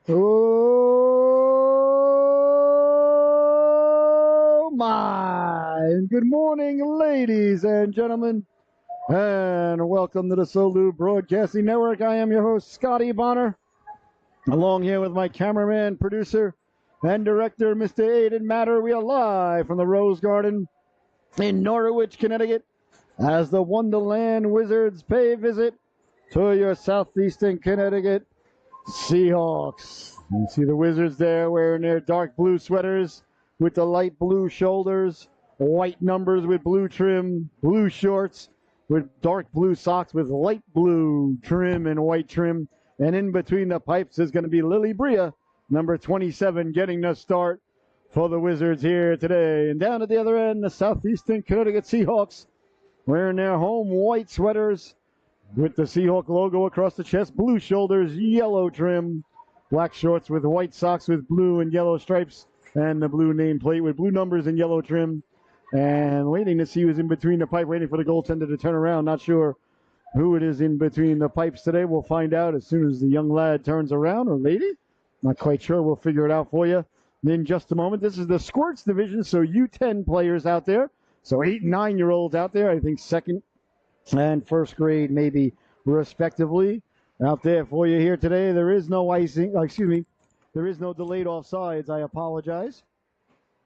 Oh my! And good morning, ladies and gentlemen, and welcome to the Solu Broadcasting Network. I am your host, Scotty Bonner, along here with my cameraman, producer, and director, Mr. Aiden Matter. We are live from the Rose Garden in Norwich, Connecticut, as the Wonderland Wizards pay visit to your southeastern Connecticut Seahawks. You see the Wizards there wearing their dark blue sweaters with the light blue shoulders, white numbers with blue trim, blue shorts with dark blue socks with light blue trim and white trim. And in between the pipes is going to be Lily Bria, number 27, getting the start for the Wizards here today. And down at the other end, the Southeastern Connecticut Seahawks wearing their home white sweaters with the Seahawk logo across the chest, blue shoulders, yellow trim, black shorts with white socks with blue and yellow stripes, and the blue nameplate with blue numbers and yellow trim. And waiting to see who's in between the pipe, waiting for the goaltender to turn around. Not sure who it is in between the pipes today. We'll find out as soon as the young lad turns around, or lady. Not quite sure. We'll figure it out for you in just a moment. This is the Squirts division, so U10 players out there. So 8 and 9-year-olds out there. I think second and first grade, maybe respectively, out there for you here today. There is no icing. There is no delayed offsides. I apologize.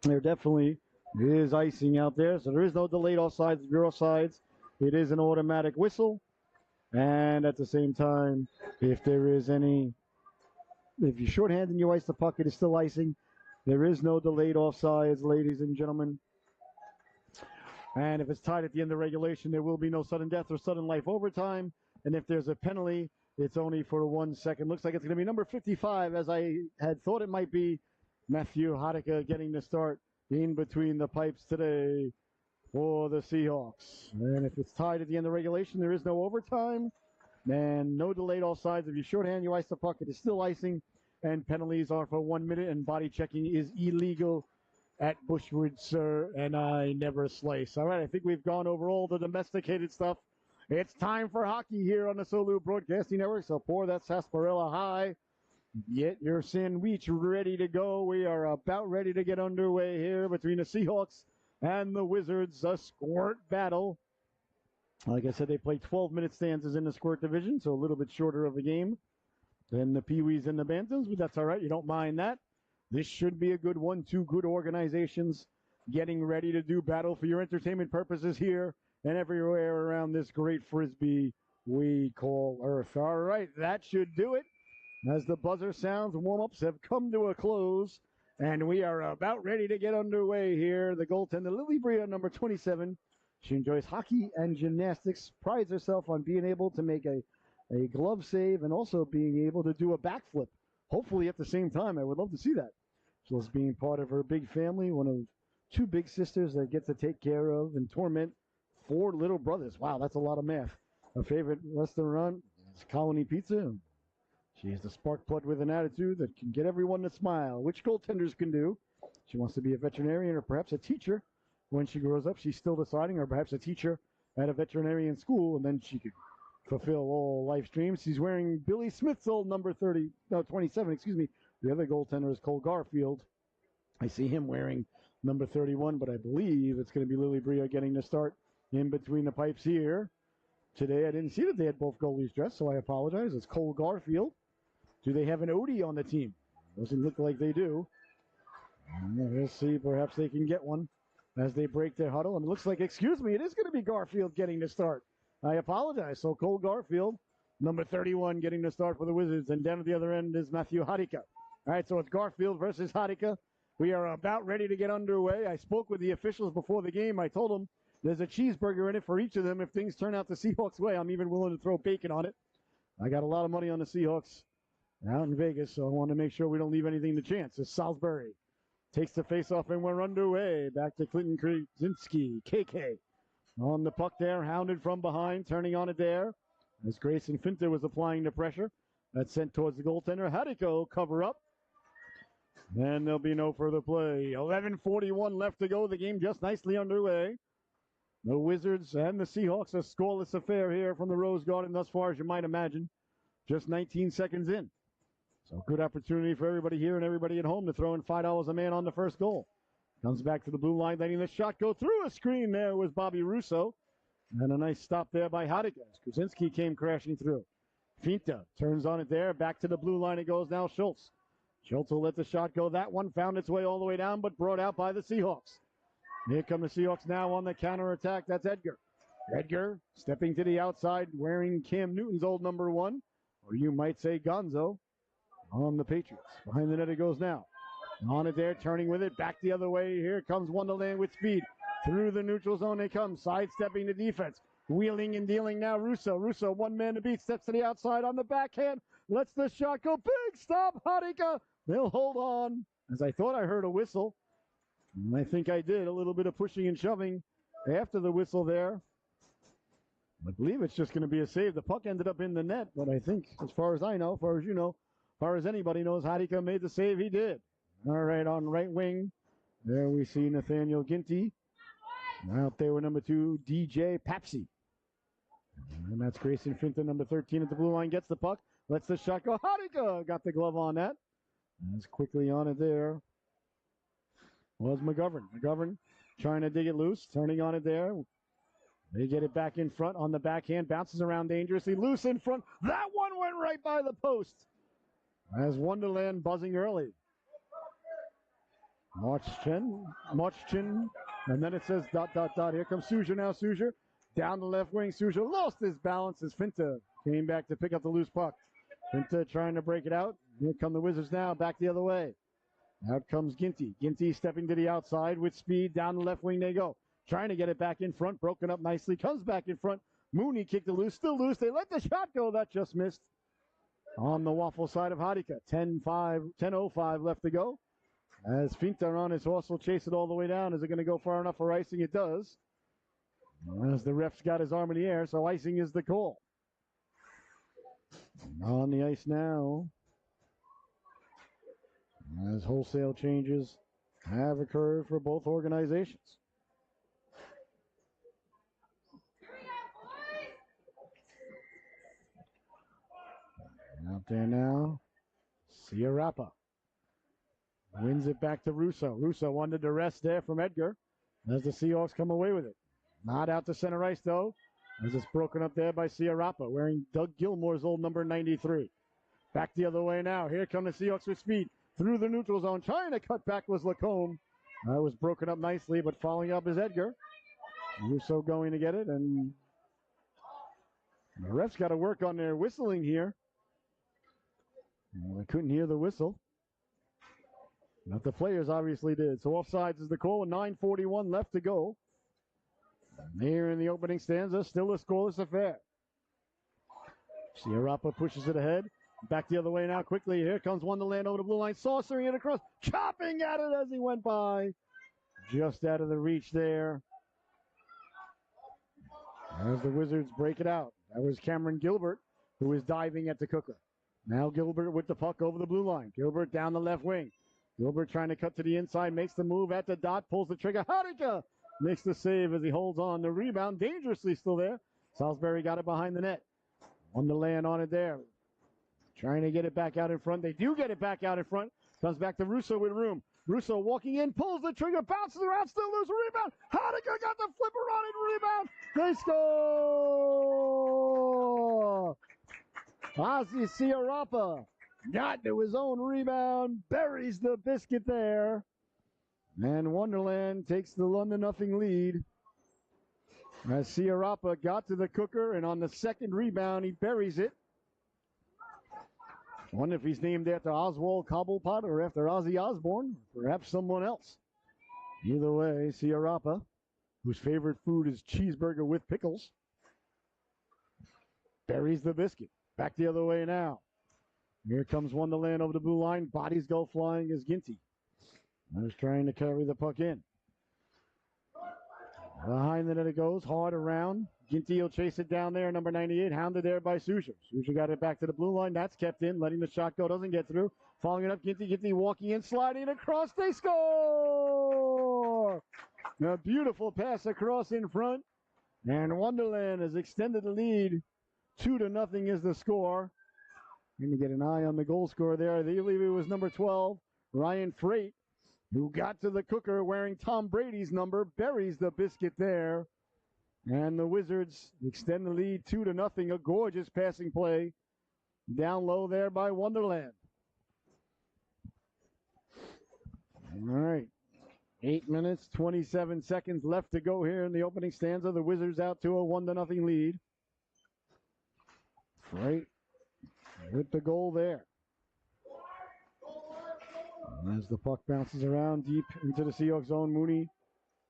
There definitely is icing out there, so there is no delayed offsides. If you're offsides, it is an automatic whistle. And at the same time, if you're shorthanded and you ice the puck, it is still icing. There is no delayed offsides, ladies and gentlemen. And if it's tied at the end of regulation, there will be no sudden death or sudden life overtime. And if there's a penalty, it's only for 1 second. Looks like it's going to be number 55, as I had thought it might be. Matthew Hadika getting the start in between the pipes today for the Seahawks. And if it's tied at the end of regulation, there is no overtime and no delayed offsides. If you shorthand, you ice the puck, it is still icing. And penalties are for 1 minute, and body checking is illegal at Bushwood, sir, and I never slice. All right, I think we've gone over all the domesticated stuff. It's time for hockey here on the Solu Broadcasting Network, so pour that sarsaparilla high. Get your sandwich ready to go. We are about ready to get underway here between the Seahawks and the Wizards, a squirt battle. Like I said, they play 12-minute stanzas in the squirt division, so a little bit shorter of a game than the Pee-wees and the Bantams, but that's all right. You don't mind that. This should be a good one. Two good organizations getting ready to do battle for your entertainment purposes here and everywhere around this great frisbee we call Earth. All right, that should do it. As the buzzer sounds, warm-ups have come to a close, and we are about ready to get underway here. The goaltender, Lily Bria, number 27. She enjoys hockey and gymnastics, prides herself on being able to make a glove save and also being able to do a backflip. Hopefully at the same time. I would love to see that. She's being part of her big family, one of two big sisters that get to take care of and torment 4 little brothers. Wow, that's a lot of math. Her favorite restaurant is Colony Pizza. She is the spark plug with an attitude that can get everyone to smile, which goaltenders can do. She wants to be a veterinarian or perhaps a teacher when she grows up. She's still deciding, or perhaps a teacher at a veterinarian school, and then she could fulfill all life dreams. She's wearing Billy Smith's old number 27, excuse me. The other goaltender is Cole Garfield. I see him wearing number 31, but I believe it's going to be Lily Bria getting the start in between the pipes here. Today, I didn't see that they had both goalies dressed, so I apologize. It's Cole Garfield. Do they have an Odie on the team? Doesn't look like they do. We'll see. Perhaps they can get one as they break their huddle. And it looks like, excuse me, it is going to be Garfield getting the start. I apologize. So Cole Garfield, number 31, getting the start for the Wizards. And down at the other end is Matthew Hadika. All right, so it's Garfield versus Hadika. We are about ready to get underway. I spoke with the officials before the game. I told them there's a cheeseburger in it for each of them. If things turn out the Seahawks' way, I'm even willing to throw bacon on it. I got a lot of money on the Seahawks out in Vegas, so I want to make sure we don't leave anything to chance. It's Salisbury takes the face-off, and we're underway. Back to Clinton Krasinski, KK. On the puck there, hounded from behind, turning on it there. As Grayson Finter was applying the pressure. That's sent towards the goaltender. Hadiko cover up. And there'll be no further play. 11:41 left to go. The game just nicely underway. The Wizards and the Seahawks, a scoreless affair here from the Rose Garden thus far, as you might imagine. Just 19 seconds in. So good opportunity for everybody here and everybody at home to throw in $5 a man on the first goal. Comes back to the blue line, letting the shot go through a screen. There was Bobby Russo. And a nice stop there by Hadika. Krasinski came crashing through. Finta turns on it there. Back to the blue line it goes now. Schultz. Schultz will let the shot go. That one found its way all the way down, but brought out by the Seahawks. Here come the Seahawks now on the counterattack. That's Edgar. Edgar stepping to the outside, wearing Cam Newton's old number 1, or you might say Gonzo, on the Patriots. Behind the net it goes now. On it there, turning with it, back the other way. Here comes Wonderland with speed. Through the neutral zone they come, sidestepping the defense. Wheeling and dealing now, Russo. Russo, one man to beat, steps to the outside on the backhand. Lets the shot go. Big stop, Hadika. They'll hold on. As I thought I heard a whistle. And I think I did. A little bit of pushing and shoving after the whistle there. I believe it's just going to be a save. The puck ended up in the net, but I think, as far as I know, as far as you know, as far as anybody knows, Hadika made the save. He did. All right, on right wing, there we see Nathaniel Ginty. Out there with number 2, DJ Papsy. And that's Grayson Finta, number 13 at the blue line, gets the puck, lets the shot go. Hadika got the glove on that. As quickly on it there was McGovern. McGovern trying to dig it loose, turning on it there. They get it back in front on the backhand, bounces around dangerously, loose in front. That one went right by the post. As Wonderland buzzing early. Marchchin, and then it says ... Here comes Suja now. Suja down the left wing. Suja lost his balance as Finta came back to pick up the loose puck. Finta trying to break it out. Here come the Wizards now, back the other way. Out comes Ginty. Ginty stepping to the outside with speed. Down the left wing they go. Trying to get it back in front. Broken up nicely. Comes back in front. Mooney kicked it loose. Still loose. They let the shot go. That just missed. On the waffle side of Hadika. 10:05 left to go. As Finta on his horse will chase it all the way down. Is it going to go far enough for icing? It does. As the ref's got his arm in the air, so icing is the call. On the ice now. As wholesale changes have occurred for both organizations. Out there now, Ciarapa. Wins it back to Russo. Russo wanted to rest there from Edgar as the Seahawks come away with it. Not out to center ice, though, as it's broken up there by Ciarapa, wearing Doug Gilmore's old number 93. Back the other way now. Here come the Seahawks with speed. Through the neutral zone. Trying to cut back was Lacombe. That was broken up nicely, but following up is Edgar. Russo going to get it, and the refs got to work on their whistling here. Well, I couldn't hear the whistle. But the players obviously did. So offsides is the call. 9:41 left to go. And here in the opening stanza, still a scoreless affair. Ciarapa pushes it ahead. Back the other way now quickly. Here comes Wonderland over the blue line. Saucering it across. Chopping at it as he went by. Just out of the reach there. As the Wizards break it out. That was Cameron Gilbert, who is diving at the cooker. Now Gilbert with the puck over the blue line. Gilbert down the left wing. Gilbert trying to cut to the inside, makes the move at the dot, pulls the trigger. Hadika makes the save as he holds on. The rebound dangerously still there. Salisbury got it behind the net. Wonderland on it there. Trying to get it back out in front. They do get it back out in front. Comes back to Russo with room. Russo walking in, pulls the trigger, bounces around, still lose a rebound. Hadika got the flipper on it, rebound. They score! Ozzy Ciarapa got to his own rebound, buries the biscuit there. And Wonderland takes the 1-0 lead. As Ciarapa got to the cooker, and on the second rebound, he buries it. I wonder if he's named after Oswald Cobblepot or after Ozzy Osbourne, or perhaps someone else. Either way, Ciarapa, whose favorite food is cheeseburger with pickles, buries the biscuit. Back the other way now. Here comes Wonderland over the blue line. Bodies go flying as Ginty. I was trying to carry the puck in. Behind the net it goes. Hard around. Ginty will chase it down there. Number 98. Hounded there by Suja. Suja got it back to the blue line. That's kept in. Letting the shot go. Doesn't get through. Following it up. Ginty walking in. Sliding across. They score! A beautiful pass across in front. And Wonderland has extended the lead. 2-0 is the score. Going to get an eye on the goal scorer there. I believe it was number 12, Ryan Freight, who got to the cooker wearing Tom Brady's number, buries the biscuit there. And the Wizards extend the lead 2-0. A gorgeous passing play down low there by Wonderland. All right. 8 minutes, 27 seconds left to go here in the opening stanza. The Wizards out to a 1-0 lead. Freight with the goal there. And as the puck bounces around deep into the Seahawks zone, Mooney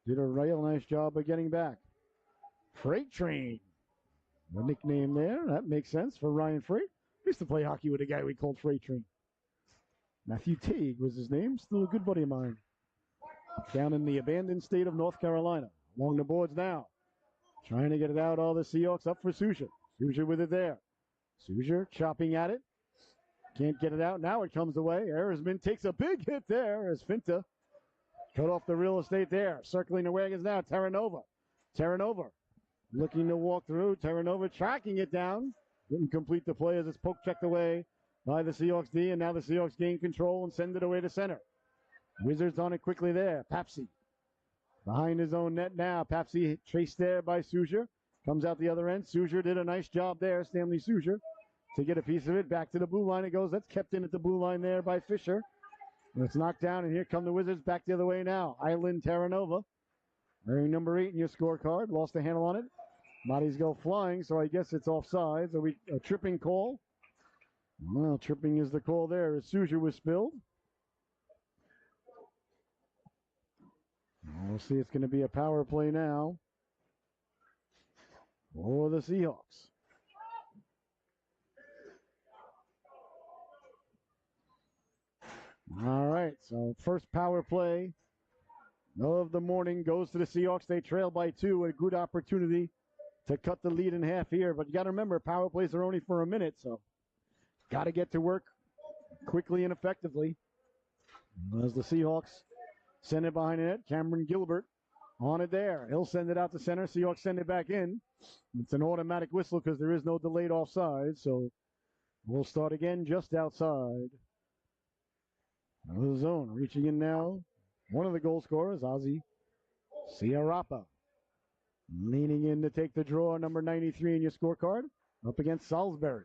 did a real nice job of getting back. Freight Train, the nickname there. That makes sense for Ryan Freight. I used to play hockey with a guy we called Freight Train. Matthew Tague was his name. Still a good buddy of mine. Down in the abandoned state of North Carolina. Along the boards now. Trying to get it out. All the Seahawks up for Soucher. Soucher with it there. Soucher chopping at it. Can't get it out. Now it comes away. Erisman takes a big hit there as Finta cut off the real estate there. Circling the wagons now. Terranova. Terranova looking to walk through. Terranova tracking it down. Didn't complete the play as it's poke checked away by the Seahawks D. And now the Seahawks gain control and send it away to center. Wizards on it quickly there. Papsy behind his own net now. Papsy chased there by Soucher. Comes out the other end. Soucher did a nice job there. Stanley Soucher to get a piece of it. Back to the blue line it goes. That's kept in at the blue line there by Fisher. And it's knocked down, and here come the Wizards back the other way now. Island Terranova, wearing number 8 in your scorecard. Lost a handle on it. Bodies go flying, so I guess it's offsides. Are we a tripping call? Well, tripping is the call there as Soucher was spilled. We'll see. It's going to be a power play now for the Seahawks. All right, so first power play of the morning goes to the Seahawks. They trail by 2. A good opportunity to cut the lead in half here. But you got to remember, power plays are only for a minute, so got to get to work quickly and effectively. As the Seahawks send it behind the net, Cameron Gilbert on it there. He'll send it out to center. Seahawks send it back in. It's an automatic whistle because there is no delayed offside, so we'll start again just outside the zone. Reaching in now, one of the goal scorers, Ozzy Ciarapa. Leaning in to take the draw, number 93 in your scorecard, up against Salisbury.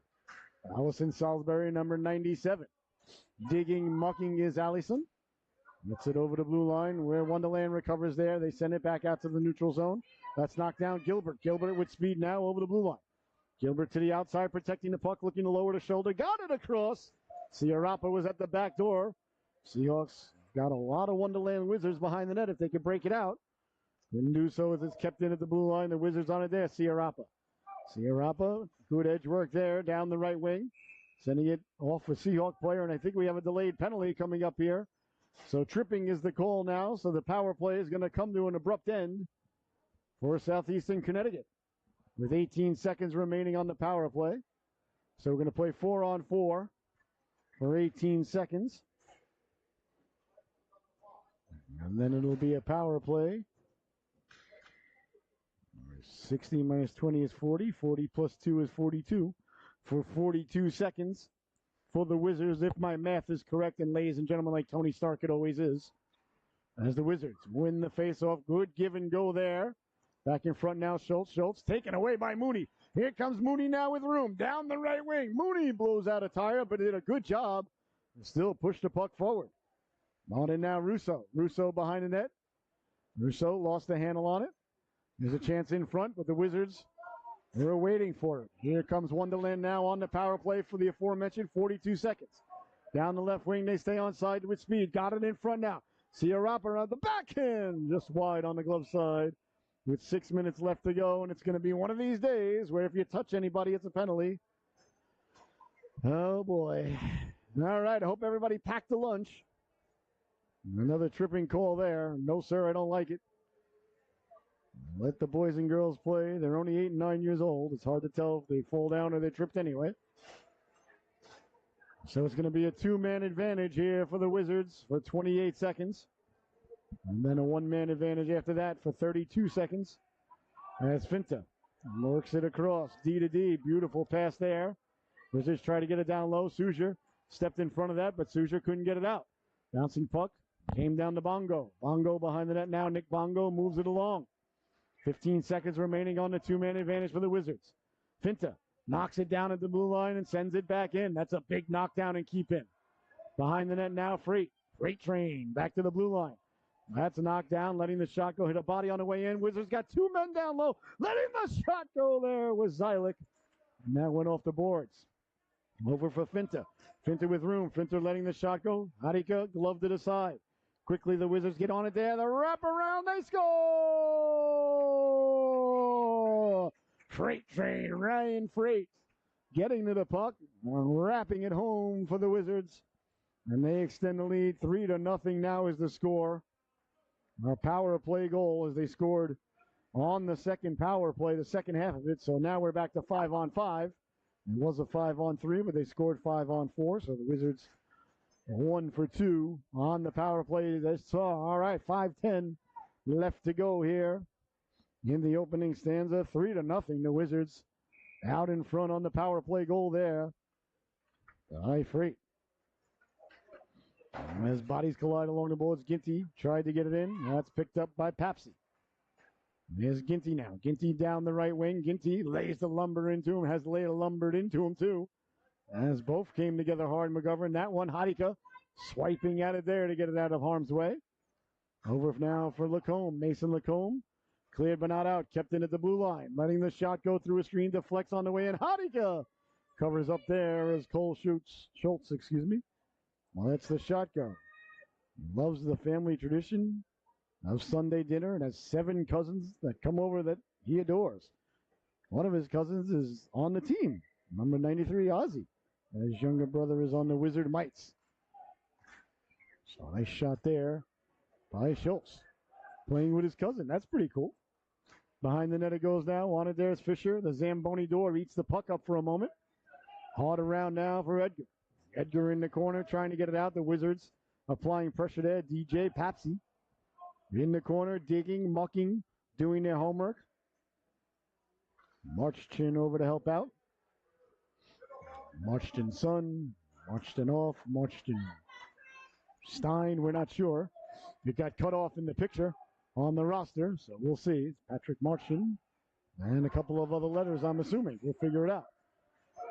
Allison Salisbury, number 97. Digging, mucking is Allison. Gets it over the blue line where Wonderland recovers there. They send it back out to the neutral zone. That's knocked down Gilbert. Gilbert with speed now over the blue line. Gilbert to the outside, protecting the puck, looking to lower the shoulder. Got it across. Ciarapa was at the back door. Seahawks got a lot of Wonderland Wizards behind the net if they could break it out. Couldn't do so as it's kept in at the blue line. The Wizards on it there. Ciarapa. Ciarapa, good edge work there down the right wing. Sending it off a Seahawk player, and I think we have a delayed penalty coming up here. So tripping is the call now. So the power play is going to come to an abrupt end for Southeastern Connecticut with 18 seconds remaining on the power play. So we're going to play 4-on-4 for 18 seconds. And then it'll be a power play. 60 minus 20 is 40. 40 plus 2 is 42. For 42 seconds for the Wizards, if my math is correct, and ladies and gentlemen, like Tony Stark, it always is. As the Wizards win the faceoff. Good give and go there. Back in front now, Schultz. Schultz taken away by Mooney. Here comes Mooney now with room. Down the right wing. Mooney blows out a tire, but did a good job. And still pushed the puck forward. On in now, Russo. Russo behind the net. Russo lost the handle on it. There's a chance in front, but the Wizards, they're waiting for it. Here comes Wonderland now on the power play for the aforementioned 42 seconds. Down the left wing, they stay on side with speed. Got it in front now. Ciarapa on the backhand, just wide on the glove side with 6 minutes left to go, and it's going to be one of these days where if you touch anybody, it's a penalty. Oh, boy. All right, I hope everybody packed a lunch. Another tripping call there. No, sir, I don't like it. Let the boys and girls play. They're only 8 and 9 years old. It's hard to tell if they fall down or they tripped anyway. So it's going to be a 2-man advantage here for the Wizards for 28 seconds. And then a 1-man advantage after that for 32 seconds. As Finta works it across. D to D. Beautiful pass there. Wizards try to get it down low. Souza stepped in front of that, but Souza couldn't get it out. Bouncing puck came down to Bongo. Bongo behind the net now. Nick Bongo moves it along. 15 seconds remaining on the two-man advantage for the Wizards. Finta knocks it down at the blue line and sends it back in. That's a big knockdown and keep in. Behind the net now, Freight. Freight train back to the blue line. That's a knockdown, letting the shot go. Hit a body on the way in. Wizards got two men down low. Letting the shot go there was Zylik. And that went off the boards. Over for Finta. Finta with room. Finta letting the shot go. Harika gloved it aside. Quickly the Wizards get on it there. The wraparound. They score! Freight train. Ryan Freight getting to the puck. Wrapping it home for the Wizards. And they extend the lead 3-0 now is the score. Our power play goal as they scored on the second power play, the second half of it. So now we're back to 5-on-5. It was a 5-on-3, but they scored 5-on-4. So the Wizards 1 for 2 on the power play. All right, 5:10 left to go here in the opening stanza. 3-0. The Wizards out in front on the power play goal there. All right, Freight. As bodies collide along the boards, Ginty tried to get it in. That's picked up by Papsy. There's Ginty now. Ginty down the right wing. Ginty lays the lumber into him, has laid a lumbered into him too. As both came together hard, McGovern. That one, Harika swiping at it there to get it out of harm's way. Over now for Lacombe. Mason Lacombe cleared but not out. Kept in at the blue line. Letting the shot go through a screen, deflects on the way in. Harika covers up there as Cole Schultz. Well, that's the shot go. He loves the family tradition of Sunday dinner and has 7 cousins that come over that he adores. One of his cousins is on the team, number 93, Ozzy. And his younger brother is on the Wizard Mites. So nice shot there by Schultz. Playing with his cousin. That's pretty cool. Behind the net it goes now. On it there's Fisher. The Zamboni door eats the puck up for a moment. Hard around now for Edgar. Edgar in the corner trying to get it out. The Wizards applying pressure there. DJ Papsy in the corner, digging, mucking, doing their homework. Marchton over to help out. Marchton son, Marchton off, Marchton Stein, we're not sure. It got cut off in the picture on the roster, so we'll see. It's Patrick Marchton and a couple of other letters, I'm assuming. We'll figure it out.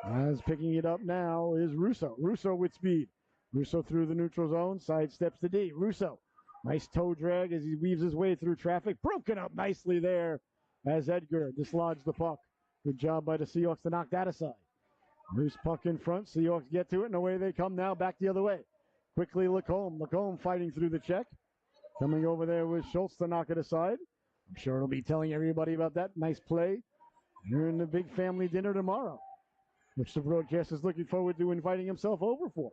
As picking it up now is Russo. Russo with speed. Russo through the neutral zone. Sidesteps to D. Russo. Nice toe drag as he weaves his way through traffic. Broken up nicely there as Edgar dislodged the puck. Good job by the Seahawks to knock that aside. Loose puck in front. Seahawks get to it, and away they come now back the other way. Quickly Lacombe. Lacombe fighting through the check. Coming over there with Schultz to knock it aside. I'm sure he'll be telling everybody about that. Nice play. You're in the big family dinner tomorrow, which the broadcast is looking forward to inviting himself over for.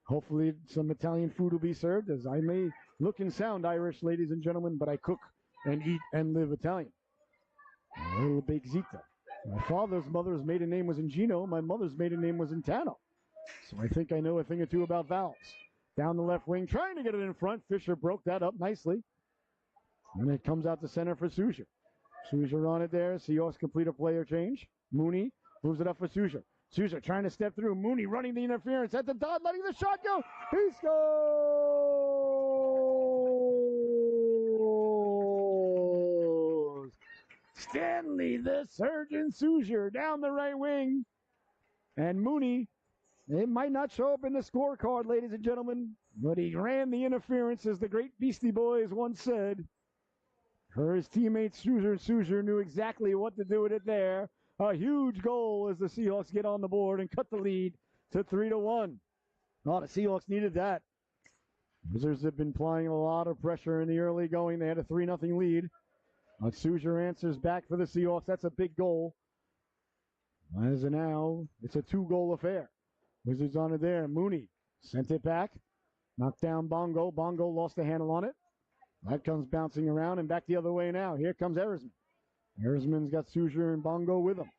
Hopefully some Italian food will be served, as I may look and sound Irish, ladies and gentlemen, but I cook and eat and live Italian. A little big Zita. My father's mother's maiden name was in Gino. My mother's maiden name was in Tano. So I think I know a thing or two about vowels. Down the left wing, trying to get it in front. Fisher broke that up nicely. And it comes out to center for Souza. Souza on it there. Seahawks complete a player change. Mooney moves it up for Souza. Souza trying to step through. Mooney running the interference at the dot, letting the shot go. He scores! Stanley, the surgeon Souza down the right wing. And Mooney, it might not show up in the scorecard, ladies and gentlemen, but he ran the interference, as the great Beastie Boys once said. For his teammate Souza knew exactly what to do with it there. A huge goal as the Seahawks get on the board and cut the lead to 3-1. Oh, the Seahawks needed that. Wizards have been applying a lot of pressure in the early going. They had a 3-0 lead. Souza answers back for the Seahawks. That's a big goal. As of now, it's a 2-goal affair. Wizards on it there. Mooney sent it back. Knocked down Bongo. Bongo lost the handle on it. That comes bouncing around and back the other way now. Here comes Erisman. Erisman's got Souza and Bongo with him.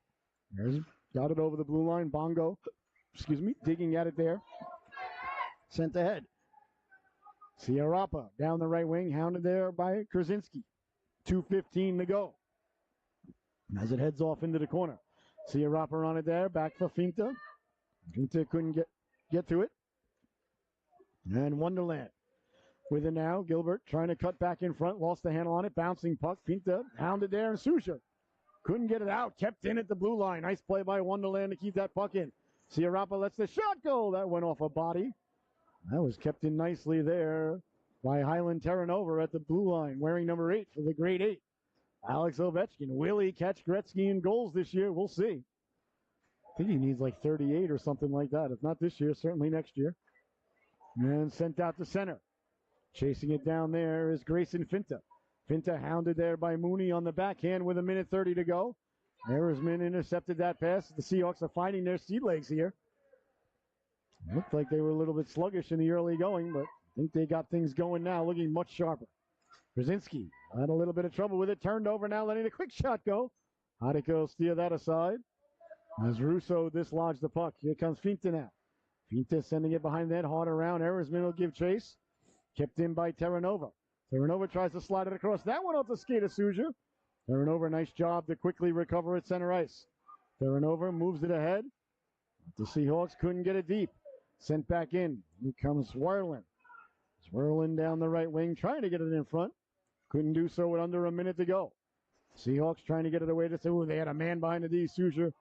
There's got it over the blue line. Bongo, digging at it there. Sent ahead. Ciarapa down the right wing, hounded there by Krasinski. 2:15 to go. As it heads off into the corner. Seahawks on it there. Back for Finta. Finta couldn't get to it. And Wonderland with it now. Gilbert trying to cut back in front. Lost the handle on it. Bouncing puck. Finta hounded there. And Souza couldn't get it out. Kept in at the blue line. Nice play by Wonderland to keep that puck in. Seahawks lets the shot go. That went off a body. That was kept in nicely there by Highland Terranova at the blue line, wearing number 8 for the grade 8. Alex Ovechkin. Will he catch Gretzky in goals this year? We'll see. I think he needs like 38 or something like that. If not this year, certainly next year. And sent out to center. Chasing it down there is Grayson Finta. Finta hounded there by Mooney on the backhand with 1:30 to go. Arizman intercepted that pass. The Seahawks are finding their sea legs here. Looked like they were a little bit sluggish in the early going, but I think they got things going now, looking much sharper. Brzezinski had a little bit of trouble with it. Turned over now, letting the quick shot go. How'd go steer that aside? As Russo dislodged the puck. Here comes Finta now. Finta sending it behind that, hard around. Arizman will give chase. Kept in by Terranova. Terranova tries to slide it across. That one off the skate of Souza. Terranova, nice job to quickly recover at center ice. Terranova moves it ahead. The Seahawks couldn't get it deep. Sent back in. Here comes Swirling. Swirling down the right wing, trying to get it in front. Couldn't do so with under a minute to go. Seahawks trying to get it away. They had a man behind the D. Souza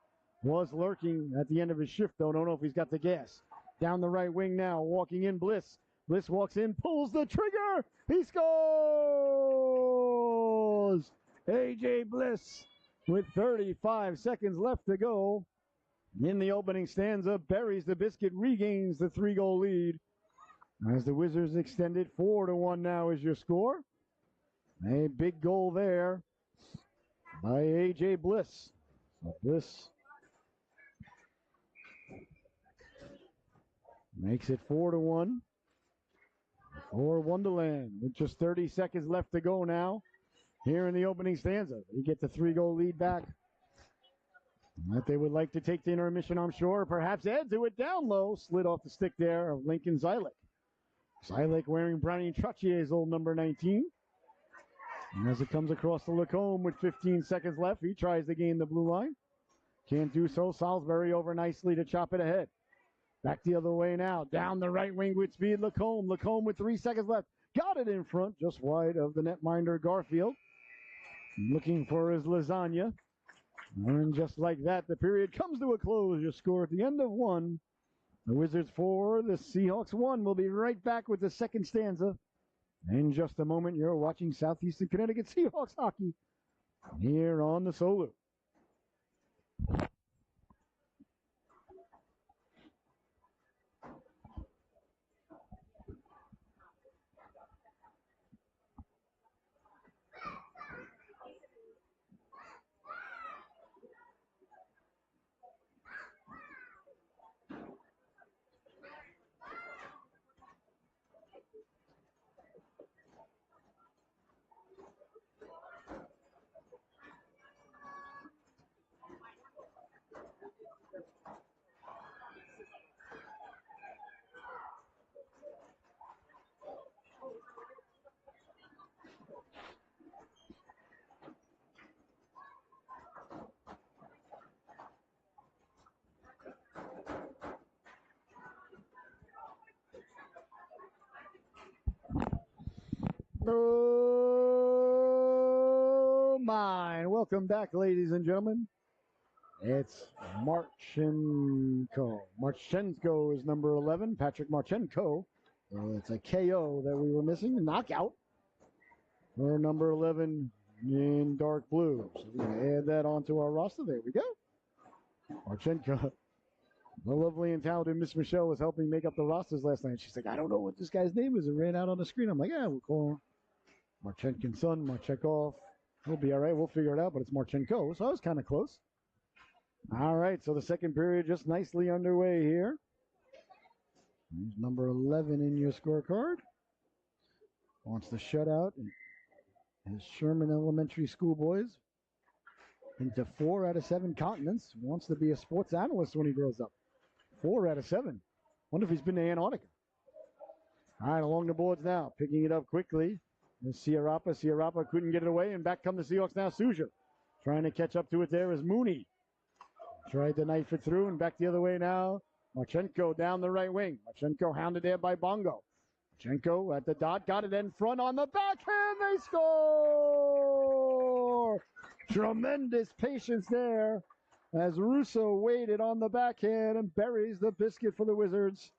was lurking at the end of his shift, though. Don't know if he's got the gas. Down the right wing now, walking in Bliss. Bliss walks in, pulls the trigger. He scores! A.J. Bliss with 35 seconds left to go. In the opening stanza, buries the biscuit, regains the 3-goal lead. As the Wizards extend it 4-1 now is your score. A big goal there by A.J. Bliss. So Bliss makes it 4-1 for Wonderland with just 30 seconds left to go now here in the opening stanza. They get the 3-goal lead back. That they would like to take the intermission, I'm sure. Perhaps add to it down low. Slid off the stick there of Lincoln Zylek. Zylek wearing Brownie Trotier's old number 19. And as it comes across the Lacombe with 15 seconds left, he tries to gain the blue line. Can't do so. Salisbury over nicely to chop it ahead. Back the other way now. Down the right wing with speed. Lacombe. Lacombe with 3 seconds left. Got it in front, just wide of the netminder Garfield. Looking for his lasagna. And just like that, the period comes to a close. Your score at the end of 1. The Wizards 4, the Seahawks 1. We'll be right back with the second stanza. In just a moment, you're watching Southeastern Connecticut Seahawks hockey here on the Solu. Oh, my. Welcome back, ladies and gentlemen. It's Marchenko. Marchenko is number 11. Patrick Marchenko. It's a KO that we were missing. A knockout for number 11 in dark blue. So we're going to add that onto our roster. There we go. Marchenko. The lovely and talented Miss Michelle was helping make up the rosters last night. She's like, I don't know what this guy's name is. It ran out on the screen. I'm like, yeah, we'll call him Marchenkin's son, Marchenkov. He'll be all right. We'll figure it out, but it's Marchenko. So I was kind of close. All right, so the second period just nicely underway here. There's number 11 in your scorecard. Wants the shutout. His Sherman Elementary School boys into 4 out of 7 continents. Wants to be a sports analyst when he grows up. 4 out of 7. Wonder if he's been to Antarctica. All right, along the boards now. Picking it up quickly. There's Sierrapa. Sierrapa couldn't get it away, and back come the Seahawks now. Souza trying to catch up to it there is Mooney. Tried to knife it through and back the other way now. Marchenko down the right wing. Marchenko hounded there by Bongo. Marchenko at the dot, got it in front on the backhand. They score! Tremendous patience there as Russo waited on the backhand and buries the biscuit for the Wizards.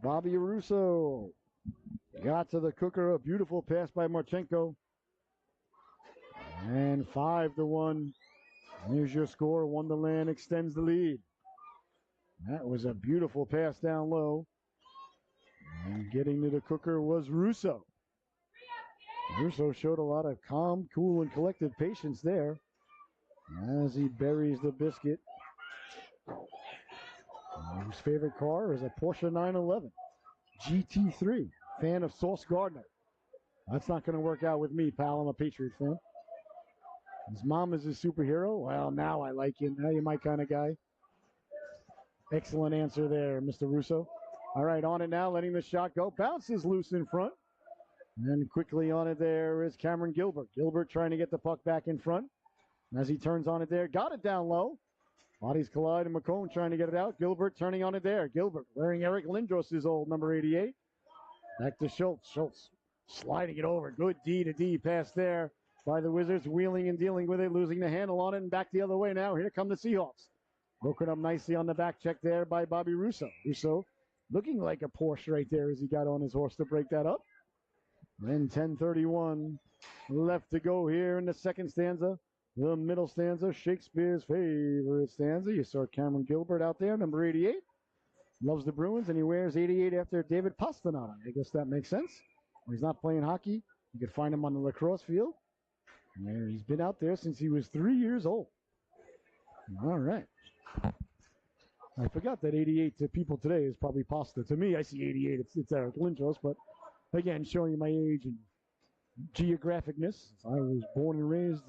Bobby Russo got to the cooker. A beautiful pass by Marchenko. And 5-1. Here's your score. Wonderland extends the lead. That was a beautiful pass down low. And getting to the cooker was Russo. Russo showed a lot of calm, cool, and collected patience there as he buries the biscuit. His favorite car is a Porsche 911 GT3. Fan of Sauce Gardner. That's not going to work out with me, pal. I'm a Patriots fan. His mom is a superhero. Well, now I like you. Now you're my kind of guy. Excellent answer there, Mr. Russo. All right, on it now, letting the shot go. Bounces loose in front. And quickly on it there is Cameron Gilbert. Gilbert trying to get the puck back in front. As he turns on it there, got it down low. Bodies collide and McComb trying to get it out. Gilbert turning on it there. Gilbert wearing Eric Lindros' old number 88. Back to Schultz. Schultz sliding it over. Good D-to-D pass there by the Wizards. Wheeling and dealing with it, losing the handle on it, and back the other way now. Here come the Seahawks. Broken up nicely on the back check there by Bobby Russo. Russo looking like a Porsche right there as he got on his horse to break that up. Then 10:31 left to go here in the second stanza. The middle stanza, Shakespeare's favorite stanza. You saw Cameron Gilbert out there, number 88. Loves the Bruins, and he wears 88 after David Pastrana. I guess that makes sense. When he's not playing hockey, you can find him on the lacrosse field. And he's been out there since he was 3 years old. All right. I forgot that 88 to people today is probably pasta. To me, I see 88. It's Eric Lindros, but again, showing you my age and geographicness. I was born and raised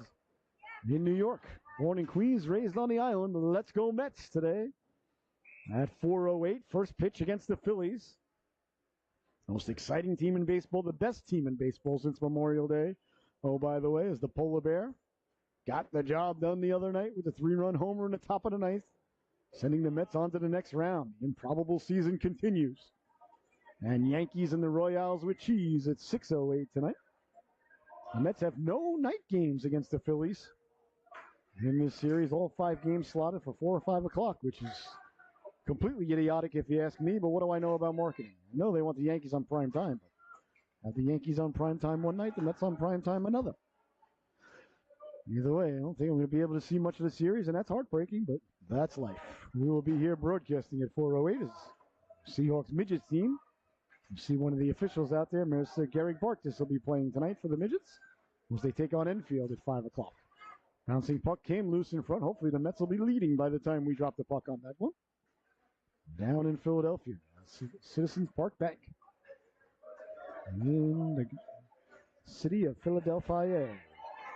in New York. Born in Queens, raised on the island. Let's go Mets today. At 4:08, first pitch against the Phillies. Most exciting team in baseball, the best team in baseball since Memorial Day. Oh, by the way, is the Polar Bear. Got the job done the other night with a 3-run homer in the top of the ninth, sending the Mets on to the next round. The improbable season continues. And Yankees and the Royals with cheese at 6:08 tonight. The Mets have no night games against the Phillies in this series. All 5 games slotted for 4 or 5 o'clock, which is completely idiotic if you ask me, but what do I know about marketing? I know they want the Yankees on prime time, but have the Yankees on prime time one night, the Mets on prime time another. Either way, I don't think I'm going to be able to see much of the series, and that's heartbreaking, but that's life. We will be here broadcasting at 4:08 as Seahawks Midgets team. You see one of the officials out there, Mr. Gary Barkis, will be playing tonight for the Midgets as they take on Enfield at 5 o'clock. Bouncing puck came loose in front. Hopefully the Mets will be leading by the time we drop the puck on that one. Down in Philadelphia, Citizens Park Bank. In the city of Philadelphia.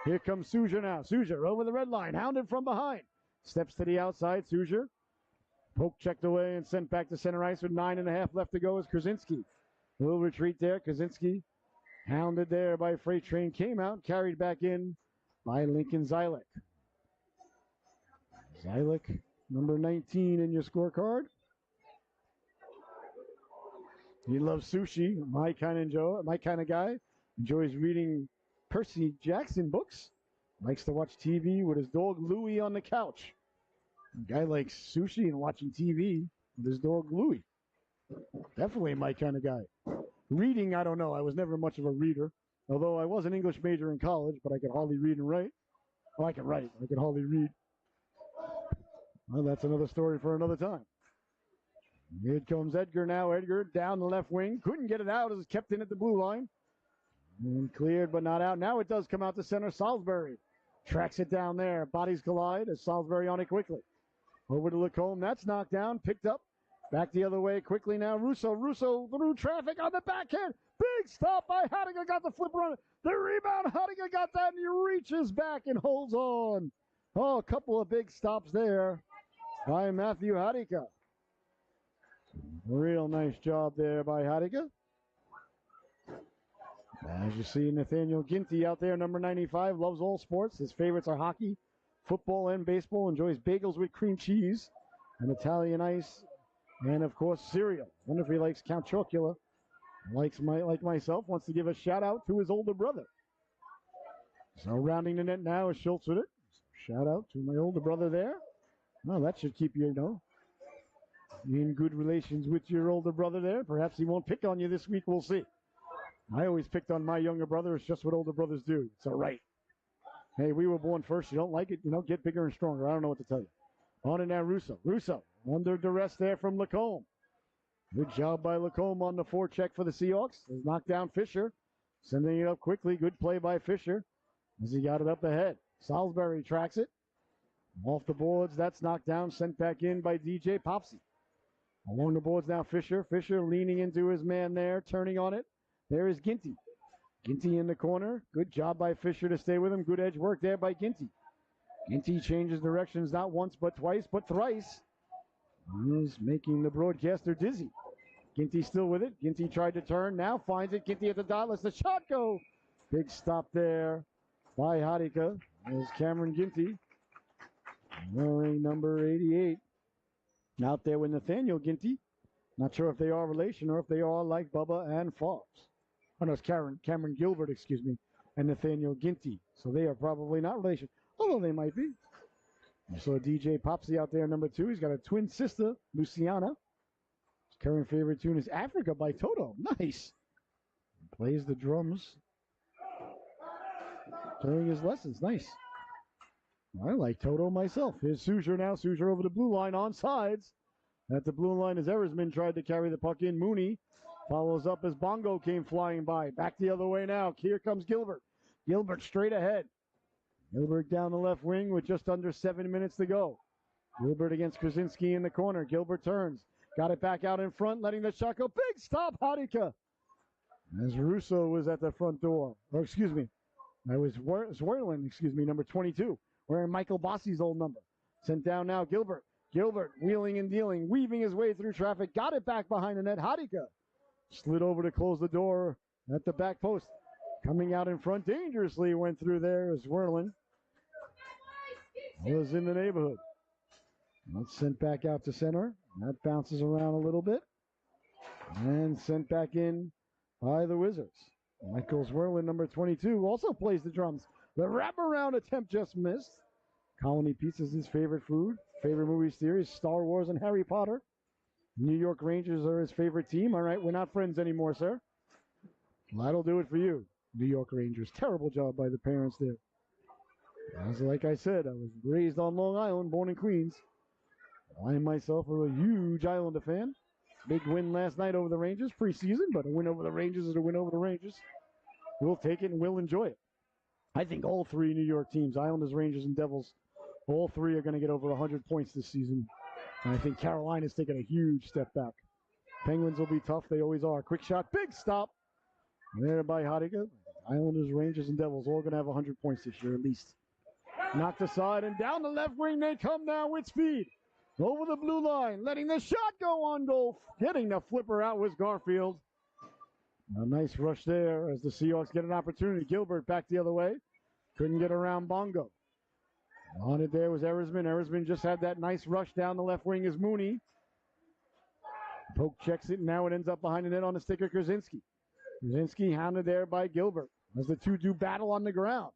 Here comes Suja now. Suja over the red line, hounded from behind. Steps to the outside, Suja. Poke checked away and sent back to center ice with 9.5 left to go is Krasinski. A little retreat there. Krasinski hounded there by Freight Train. Came out, carried back in by Lincoln Zylek. Zylek, number 19 in your scorecard. He loves sushi. My kind of guy. Enjoys reading Percy Jackson books. Likes to watch TV with his dog Louie on the couch. A guy likes sushi and watching TV with his dog Louie. Definitely my kind of guy. Reading, I don't know. I was never much of a reader. Although I was an English major in college, but I could hardly read and write. Well, I could write. I could hardly read. Well, that's another story for another time. Here comes Edgar now. Edgar down the left wing. Couldn't get it out as it's kept in at the blue line. And cleared but not out. Now it does come out to center. Salisbury tracks it down there. Bodies collide as Salisbury on it quickly. Over to Lacombe. That's knocked down. Picked up. Back the other way quickly now. Russo through traffic on the backhand. Big stop by Hadiger. Got the flipper on it. The rebound. Hadiger got that and he reaches back and holds on. Oh, a couple of big stops there by Matthew Hadiger. Real nice job there by Hadiger. As you see, Nathaniel Ginty out there, number 95, loves all sports. His favorites are hockey, football and baseball, enjoys bagels with cream cheese and Italian ice, and of course cereal. Wonder if he likes Count Chocula. Like myself, wants to give a shout out to his older brother. So rounding the net now is Schultz with it. Shout out to my older brother there. Well, that should keep you, in good relations with your older brother there. Perhaps he won't pick on you this week. We'll see. I always picked on my younger brother. It's just what older brothers do. It's all right. Hey, we were born first. You don't like it, get bigger and stronger. I don't know what to tell you. On and now, Russo. Russo under duress there from Lacombe. Good job by Lacombe on the forecheck for the Seahawks. They knocked down Fisher. Sending it up quickly. Good play by Fisher as he got it up ahead. Salisbury tracks it. Off the boards. That's knocked down. Sent back in by DJ Popsy. Along the boards now, Fisher. Fisher leaning into his man there. Turning on it. There is Ginty. Ginty in the corner. Good job by Fisher to stay with him. Good edge work there by Ginty. Ginty changes directions not once but twice but thrice. He's making the broadcaster dizzy. Ginty still with it. Ginty tried to turn. Now finds it. Ginty at the dot. Lets the shot go. Big stop there by Hadika. There's Cameron Ginty. Wearing number 88. Out there with Nathaniel Ginty. Not sure if they are relation or if they are like Bubba and Fox. Oh, no, it's Cameron Gilbert, and Nathaniel Ginty. So they are probably not relation, although they might be. So DJ Popsy out there, number 2. He's got a twin sister, Luciana. His current favorite tune is Africa by Toto. Nice. Plays the drums during his lessons. Nice. I like Toto myself. Here's Suzier now. Suzier over the blue line on sides. At the blue line as Erisman tried to carry the puck in. Mooney follows up as Bongo came flying by. Back the other way now. Here comes Gilbert. Gilbert straight ahead. Gilbert down the left wing with just under 7 minutes to go. Gilbert against Krasinski in the corner. Gilbert turns. Got it back out in front, letting the shot go. Big stop, Hadika. As Russo was at the front door. Or, excuse me. That was Swerlin, number 22. Wearing Michael Bossi's old number. Sent down now, Gilbert. Gilbert wheeling and dealing, weaving his way through traffic. Got it back behind the net. Hadika slid over to close the door at the back post. Coming out in front dangerously, went through there as Werlin was in the neighborhood. That's sent back out to center. That bounces around a little bit. And sent back in by the Wizards. Michael Werlin, number 22, also plays the drums. The wraparound attempt just missed. Colony Pizza is his favorite food. Favorite movie series, Star Wars and Harry Potter. New York Rangers are his favorite team. All right, we're not friends anymore, sir. Well, that'll do it for you, New York Rangers. Terrible job by the parents there. As like I said, I was raised on Long Island, born in Queens. I myself am a huge Islander fan. Big win last night over the Rangers, preseason, but a win over the Rangers is a win over the Rangers. We'll take it and we'll enjoy it. I think all 3 New York teams, Islanders, Rangers, and Devils, all 3 are going to get over 100 points this season. And I think Carolina's taking a huge step back. Penguins will be tough. They always are. Quick shot, big stop. There by Hadika. Islanders, Rangers, and Devils all going to have 100 points this year at least. Knocked aside and down the left wing. They come now with speed. Over the blue line, letting the shot go on goal. Getting the flipper out was Garfield. A nice rush there as the Seahawks get an opportunity. Gilbert back the other way. Couldn't get around Bongo. On it there was Erisman. Erisman just had that nice rush down the left wing as Mooney. Poke checks it, and now it ends up behind the net on the stick of Krasinski. Krasinski hounded there by Gilbert as the two do battle on the ground.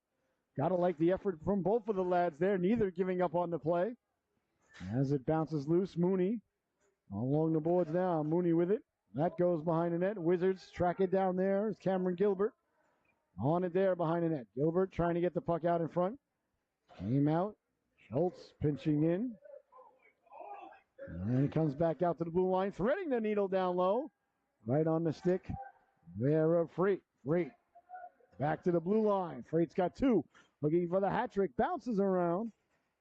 Gotta like the effort from both of the lads there, neither giving up on the play. As it bounces loose, Mooney along the boards now. Mooney with it. That goes behind the net. Wizards track it down there. It's Cameron Gilbert. On it there behind the net. Gilbert trying to get the puck out in front. Came out. Schultz pinching in. And it comes back out to the blue line, threading the needle down low. Right on the stick there of Freight. Freight back to the blue line. Freight's got 2. Looking for the hat trick. Bounces around.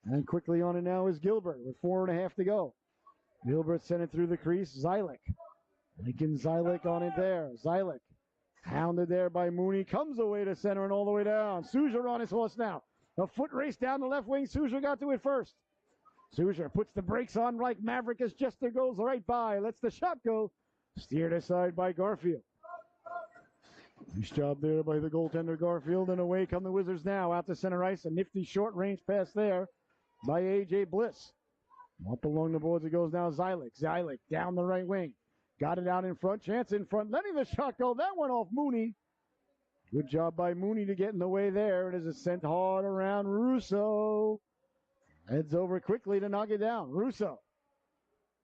And quickly on it now is Gilbert with 4.5 to go. Gilbert sent it through the crease. Zylik. Lincoln Zylik on it there. Zylik hounded there by Mooney. Comes away to center and all the way down. Suzier on his horse now. A foot race down the left wing. Suzier got to it first. Suzier puts the brakes on like Maverick as Jester goes right by. Lets the shot go. Steered aside by Garfield. Nice job there by the goaltender Garfield, and away come the Wizards now. Out to center ice, a nifty short-range pass there by A.J. Bliss. Up along the boards it goes now. Zylik down the right wing. Got it out in front. Chance in front. Letting the shot go. That went off Mooney. Good job by Mooney to get in the way there. It is a sent hard around Russo. Heads over quickly to knock it down. Russo.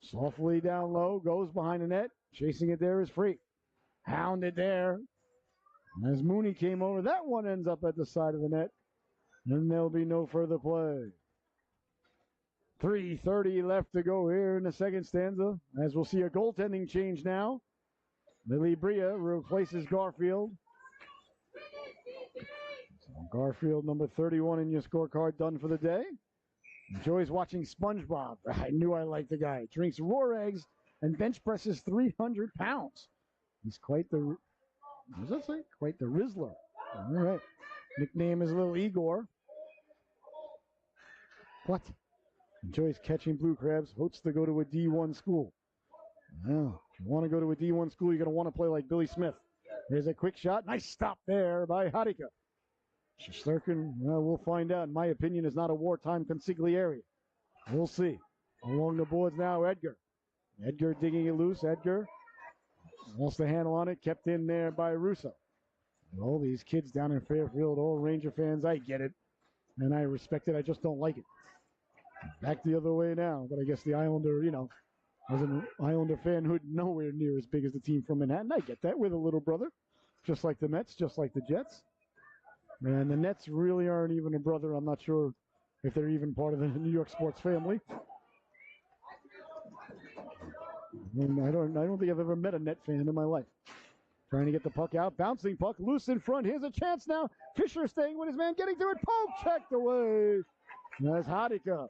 Softly down low. Goes behind the net. Chasing it there is Free. Hounded there. As Mooney came over, that one ends up at the side of the net. And there'll be no further play. 3:30 left to go here in the second stanza, as we'll see a goaltending change now. Lily Bria replaces Garfield. So Garfield, number 31 in your scorecard, done for the day. Enjoys watching SpongeBob. I knew I liked the guy. Drinks raw eggs and bench presses 300 pounds. He's quite the, what does that say? Quite the Rizzler. All right. Nickname is Little Igor. What? Enjoys catching blue crabs. Hopes to go to a D1 school. Well, if you want to go to a D1 school, you're going to want to play like Billy Smith. There's a quick shot. Nice stop there by Hadika. Shesterkin, well, we'll find out. In my opinion, is not a wartime consigliere. We'll see. Along the boards now, Edgar. Edgar digging it loose. Edgar lost the handle on it. Kept in there by Russo. All these kids down in Fairfield, all Ranger fans, I get it. And I respect it. I just don't like it. Back the other way now. But I guess the Islander, as an Islander fanhood, nowhere near as big as the team from Manhattan. I get that. We're the little brother. Just like the Mets, just like the Jets. And the Nets really aren't even a brother. I'm not sure if they're even part of the New York sports family. And I don't think I've ever met a Net fan in my life. Trying to get the puck out. Bouncing puck loose in front. Here's a chance now. Fisher staying with his man. Getting to it. Poke checked away. That's Hadika.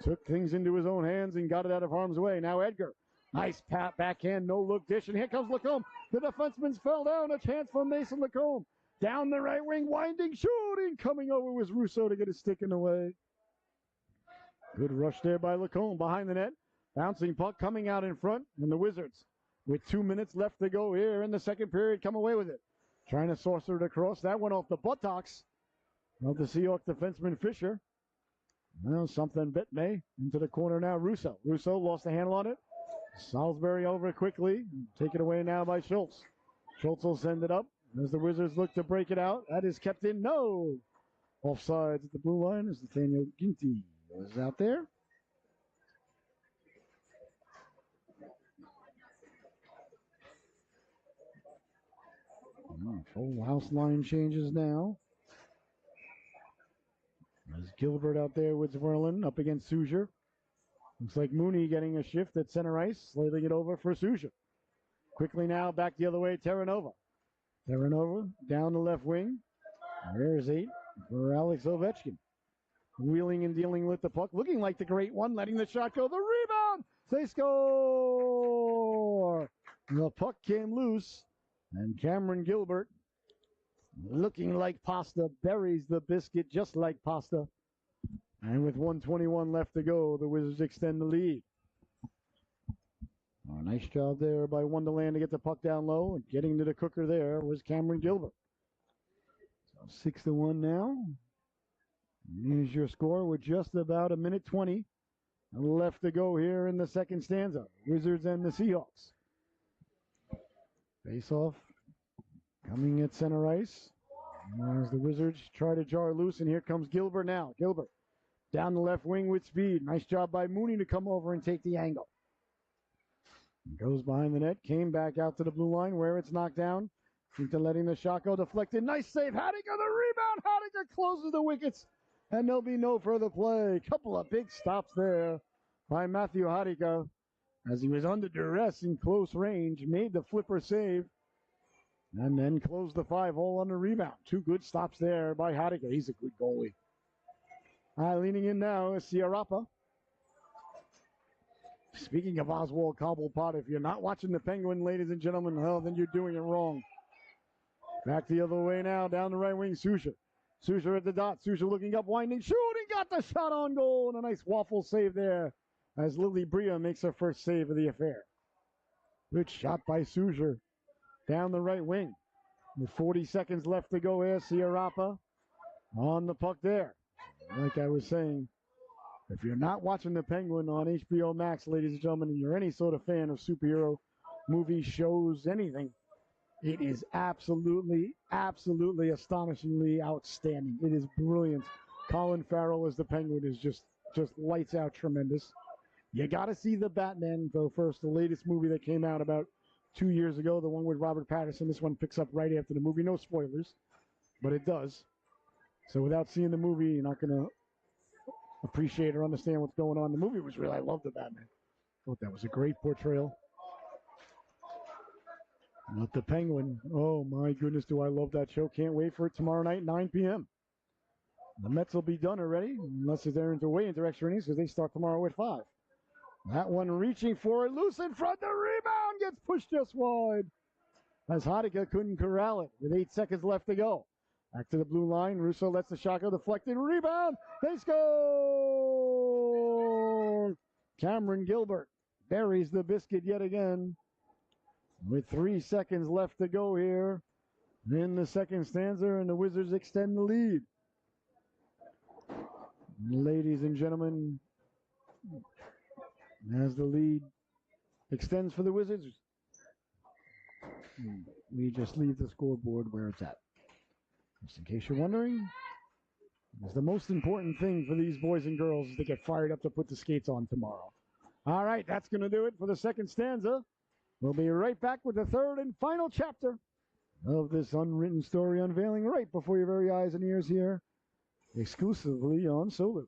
Took things into his own hands and got it out of harm's way. Now Edgar. Nice pat backhand. No look dish. And here comes Lacombe. The defenseman's fell down. A chance for Mason Lacombe. Down the right wing. Winding. Shooting. Coming over was Russo to get his stick in the way. Good rush there by Lacombe. Behind the net. Bouncing puck coming out in front. And the Wizards, with 2 minutes left to go here in the second period, come away with it. Trying to saucer it across. That went off the buttocks of the Seahawks defenseman Fisher. Well, something bit me. Into the corner now, Russo. Russo lost the handle on it. Salisbury over quickly. Take it away now by Schultz. Schultz will send it up as the Wizards look to break it out. That is kept in. No. Offsides at the blue line as Nathaniel Ginty is out there. Full house line changes now. There's Gilbert out there with Zverlin up against Souger. Looks like Mooney getting a shift at center ice, sliding it over for Souger. Quickly now, back the other way, Terranova. Terranova down the left wing. There's 8 for Alex Ovechkin. Wheeling and dealing with the puck, looking like the great one, letting the shot go. The rebound! They score! The puck came loose, and Cameron Gilbert, looking like pasta, buries the biscuit just like pasta. And with 1:21 left to go, the Wizards extend the lead. Oh, nice job there by Wonderland to get the puck down low. And getting to the cooker there was Cameron Gilbert. So 6-1 now. Here's your score with just about 1:20 left to go here in the second stanza. Wizards and the Seahawks. Face off. Coming at center ice. As the Wizards try to jar loose, and here comes Gilbert now. Gilbert down the left wing with speed. Nice job by Mooney to come over and take the angle. Goes behind the net, came back out to the blue line where it's knocked down. Into letting the shot go deflected. Nice save. Hadika the rebound. Hadika closes the wickets, and there'll be no further play. Couple of big stops there by Matthew Hadika as he was under duress in close range. Made the flipper save. And then closed the 5-hole on the rebound. 2 good stops there by Hadika. He's a good goalie. Leaning in now is Ciarapa. Speaking of Oswald Cobblepot, if you're not watching the Penguin, ladies and gentlemen, well, then you're doing it wrong. Back the other way now, down the right wing, Souger. Souger at the dot. Souger looking up, winding, shooting, got the shot on goal, and a nice waffle save there as Lily Bria makes her first save of the affair. Good shot by Souger. Down the right wing. With 40 seconds left to go here, Sierrapa on the puck there. Like I was saying, if you're not watching The Penguin on HBO Max, ladies and gentlemen, and you're any sort of fan of superhero movies, shows, anything, it is absolutely, absolutely astonishingly outstanding. It is brilliant. Colin Farrell as the Penguin is just lights out tremendous. You got to see the Batman, though, first, the latest movie that came out about 2 years ago, the one with Robert Pattinson. This one picks up right after the movie. No spoilers, but it does. So without seeing the movie, you're not going to appreciate or understand what's going on. The movie was really, I love the Batman. Thought that was a great portrayal. Not the Penguin. Oh, my goodness, do I love that show. Can't wait for it tomorrow night, 9 p.m. The Mets will be done already, unless they're way into extra innings, because they start tomorrow at 5. That one reaching for it, loose in front, the rebound gets pushed just wide. As Hadika couldn't corral it with 8 seconds left to go. Back to the blue line, Russo lets the shot go, deflected, rebound, they score! Cameron Gilbert buries the biscuit yet again. With 3 seconds left to go here in the second stanza, and the Wizards extend the lead. Ladies and gentlemen, as the lead extends for the Wizards, we just leave the scoreboard where it's at. Just in case you're wondering, it's the most important thing for these boys and girls is to get fired up to put the skates on tomorrow. All right, that's going to do it for the second stanza. We'll be right back with the third and final chapter of this unwritten story unveiling right before your very eyes and ears here, exclusively on Solu.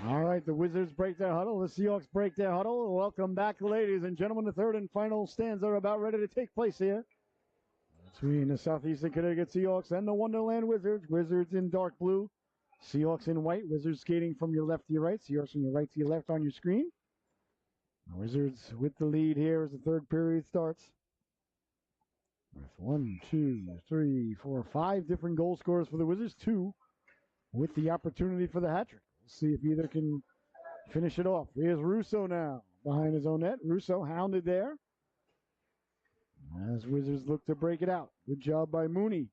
All right, the Wizards break their huddle. The Seahawks break their huddle. Welcome back, ladies and gentlemen. The third and final stanza are about ready to take place here between the Southeastern Connecticut Seahawks and the Wonderland Wizards. Wizards in dark blue, Seahawks in white. Wizards skating from your left to your right. Seahawks from your right to your left on your screen. The Wizards with the lead here as the third period starts. With 1, 2, 3, 4, 5 different goal scorers for the Wizards. 2 with the opportunity for the hat trick. See if either can finish it off. Here's Russo now behind his own net. Russo hounded there as Wizards look to break it out. Good job by Mooney.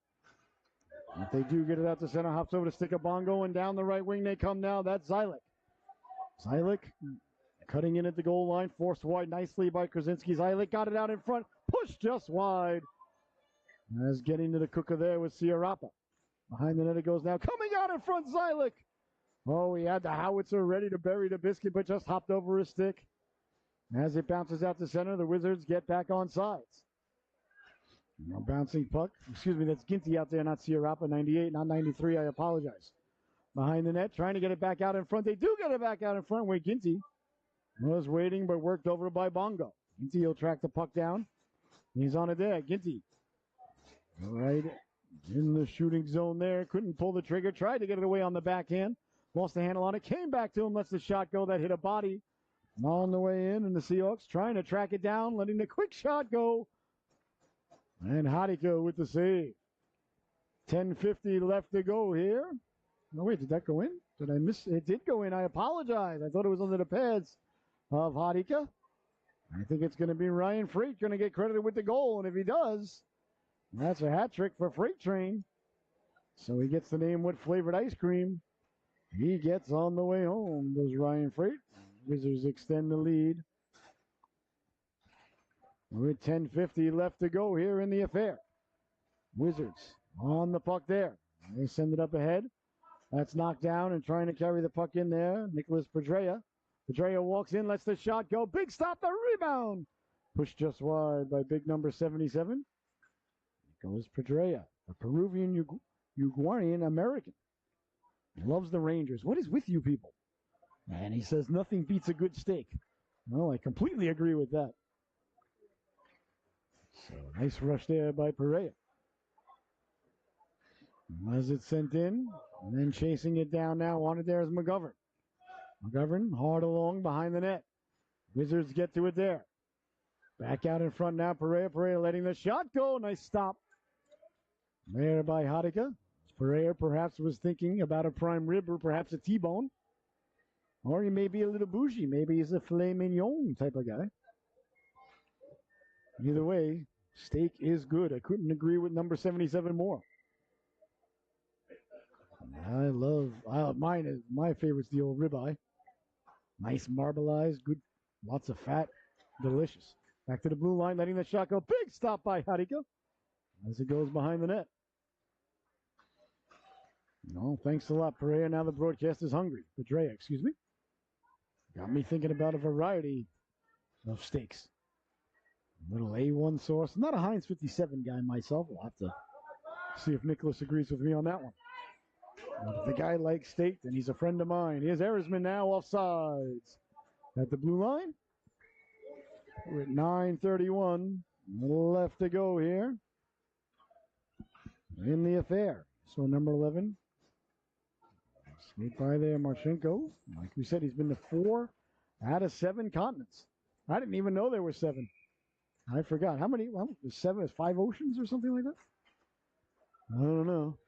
If they do get it out to center, hops over to stick a bongo, and down the right wing they come now. That's Zylik. Zylik cutting in at the goal line, forced wide nicely by Krasinski. Zylik got it out in front, pushed just wide. As getting to the cooker there with Sierrapa. Behind the net it goes now. Coming out in front, Zylik. Oh, he had the howitzer ready to bury the biscuit, but just hopped over his stick. As it bounces out to center, the Wizards get back on sides. Now bouncing puck. Excuse me, that's Ginty out there, not Sierrapa. 98, not 93. I apologize. Behind the net, trying to get it back out in front. They do get it back out in front where Ginty was waiting, but worked over by Bongo. Ginty will track the puck down. He's on it there. Ginty. All right. In the shooting zone there. Couldn't pull the trigger. Tried to get it away on the backhand. Lost the handle on it. Came back to him. Lets the shot go. That hit a body. On the way in. And the Seahawks trying to track it down. Letting the quick shot go. And Hadika with the save. 10:50 left to go here. No, wait. Did that go in? Did I miss? It did go in. I apologize. I thought it was under the pads of Hadika. I think it's going to be Ryan Freight going to get credited with the goal. And if he does, that's a hat trick for Freight Train. So he gets the name What Flavored Ice Cream. He gets on the way home, does Ryan Freight. Wizards extend the lead. With 10:50 left to go here in the affair. Wizards on the puck there. They send it up ahead. That's knocked down and trying to carry the puck in there. Nicholas Pedrea. Pedrea walks in, lets the shot go. Big stop, the rebound. Pushed just wide by big number 77. Goes Pedrea, a Peruvian Uruguayan American. Loves the Rangers. What is with you people? And he says nothing beats a good steak. Well, I completely agree with that. So nice rush there by Perea. As it's sent in, and then chasing it down now on it there is McGovern. McGovern hard along behind the net. Wizards get to it there. Back out in front now, Perea. Perea letting the shot go. Nice stop. There by Hadika. Perea perhaps was thinking about a prime rib or perhaps a T-bone. Or he may be a little bougie. Maybe he's a filet mignon type of guy. Either way, steak is good. I couldn't agree with number 77 more. My favorite's the old ribeye. Nice marbleized, good, lots of fat, delicious. Back to the blue line, letting the shot go. Big stop by Hadika as it goes behind the net. No, thanks a lot, Perea. Now the broadcast is hungry. Pedrea, excuse me. Got me thinking about a variety of steaks. A little A1 sauce. I'm not a Heinz 57 guy myself. We'll have to see if Nicholas agrees with me on that one. But if the guy likes steak, then he's a friend of mine. Here's Erisman now offsides at the blue line. We're at 9:31 left to go here in the affair. So number 11. Sneak by there, Marchenko. Like we said, he's been to 4 out of 7 continents. I didn't even know there were 7. I forgot. How many? Well, there's 7. Is 5 oceans or something like that? I don't know.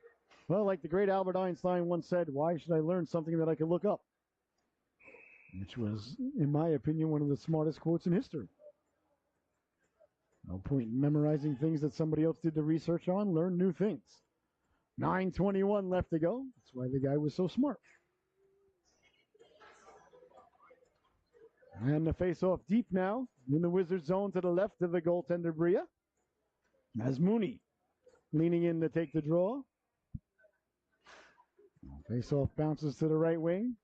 Well, like the great Albert Einstein once said, why should I learn something that I could look up? Which was, in my opinion, one of the smartest quotes in history. No point in memorizing things that somebody else did the research on. Learn new things. 9:21 left to go. That's why the guy was so smart. And the face-off deep now in the Wizards zone to the left of the goaltender Bria. As Mooney leaning in to take the draw. Face-off bounces to the right wing.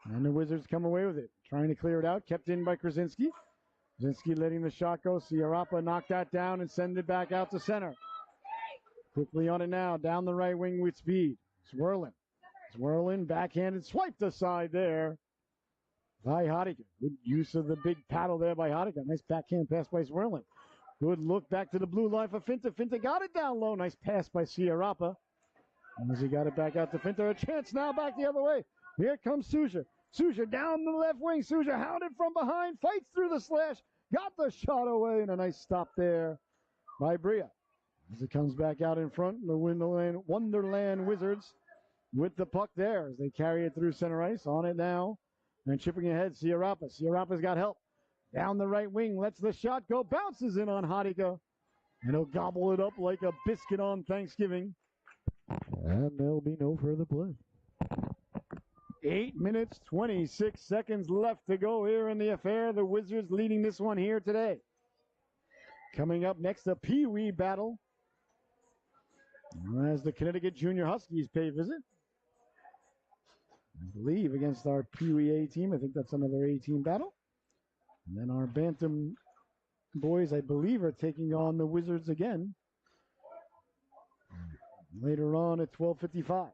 And the Wizards come away with it. Trying to clear it out. Kept in by Krasinski. Krasinski letting the shot go. Ciarapa knocked that down and send it back out to center. Quickly on it now. Down the right wing with speed. Swirling. Backhanded. Swiped aside there by Hadika. Good use of the big paddle there by Hadika. Nice backhand pass by Swirling. Good look back to the blue line for Finta. Finta got it down low. Nice pass by Ciarapa. As he got it back out to Finta. A chance now back the other way. Here comes Souza. Souza down the left wing. Souza hounded from behind. Fights through the slash. Got the shot away. And a nice stop there by Bria. As it comes back out in front. The Wonderland Wizards with the puck there. As they carry it through center ice. On it now. And chipping ahead. Ciarapa. Ciarapa's got help. Down the right wing. Lets the shot go. Bounces in on Hadika. And he'll gobble it up like a biscuit on Thanksgiving. And there'll be no further play. 8 minutes, 26 seconds left to go here in the affair. The Wizards leading this one here today. Coming up next, a Pee Wee battle. As the Connecticut Junior Huskies pay visit. I believe against our Pee Wee A team. I think that's another A team battle. And then our Bantam boys, I believe, are taking on the Wizards again. Later on at 12:55.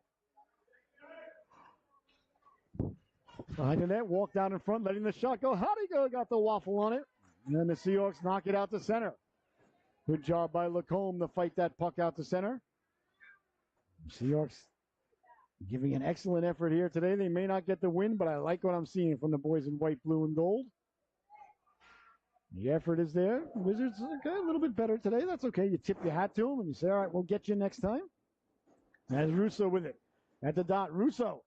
Behind the net, walked down in front, letting the shot go. Hadika got the waffle on it. And then the Seahawks knock it out to center. Good job by Lacombe to fight that puck out to center. Seahawks giving an excellent effort here today. They may not get the win, but I like what I'm seeing from the boys in white, blue, and gold. The effort is there. Wizards are a little bit better today. That's okay. You tip your hat to them and you say, all right, we'll get you next time. As Russo with it. At the dot, Russo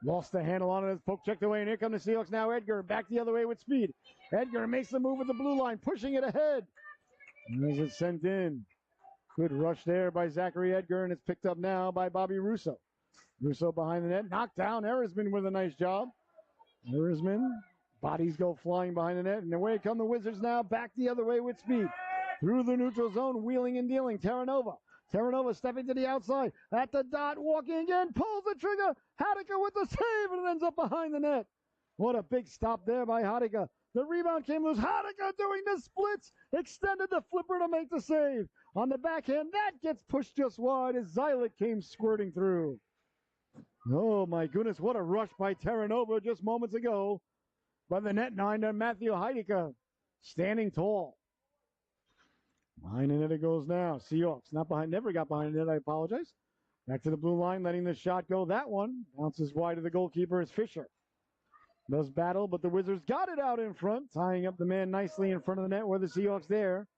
lost the handle on it as poke checked away, and here come the Seahawks now. Edgar back the other way with speed. Edgar makes the move with the blue line, pushing it ahead. And as it's sent in. Good rush there by Zachary Edgar, and it's picked up now by Bobby Russo. Russo behind the net, knocked down. Erisman with a nice job. Erisman Bodies go flying behind the net, and away come the Wizards now, back the other way with speed. Through the neutral zone, wheeling and dealing. Terranova stepping to the outside. At the dot, walking again, pulls the trigger. Hadika with the save, and it ends up behind the net. What a big stop there by Hadika. The rebound came loose. Hadika doing the splits. Extended the flipper to make the save. On the backhand, that gets pushed just wide as Zylik came squirting through. Oh, my goodness, what a rush by Terranova just moments ago. By the net nine to Matthew Heideke, standing tall. Behind the net it goes now. Seahawks, not behind, never got behind the net, I apologize. Back to the blue line, letting the shot go. That one bounces wide to the goalkeeper is Fisher. Does battle, but the Wizards got it out in front, tying up the man nicely in front of the net where the Seahawks there.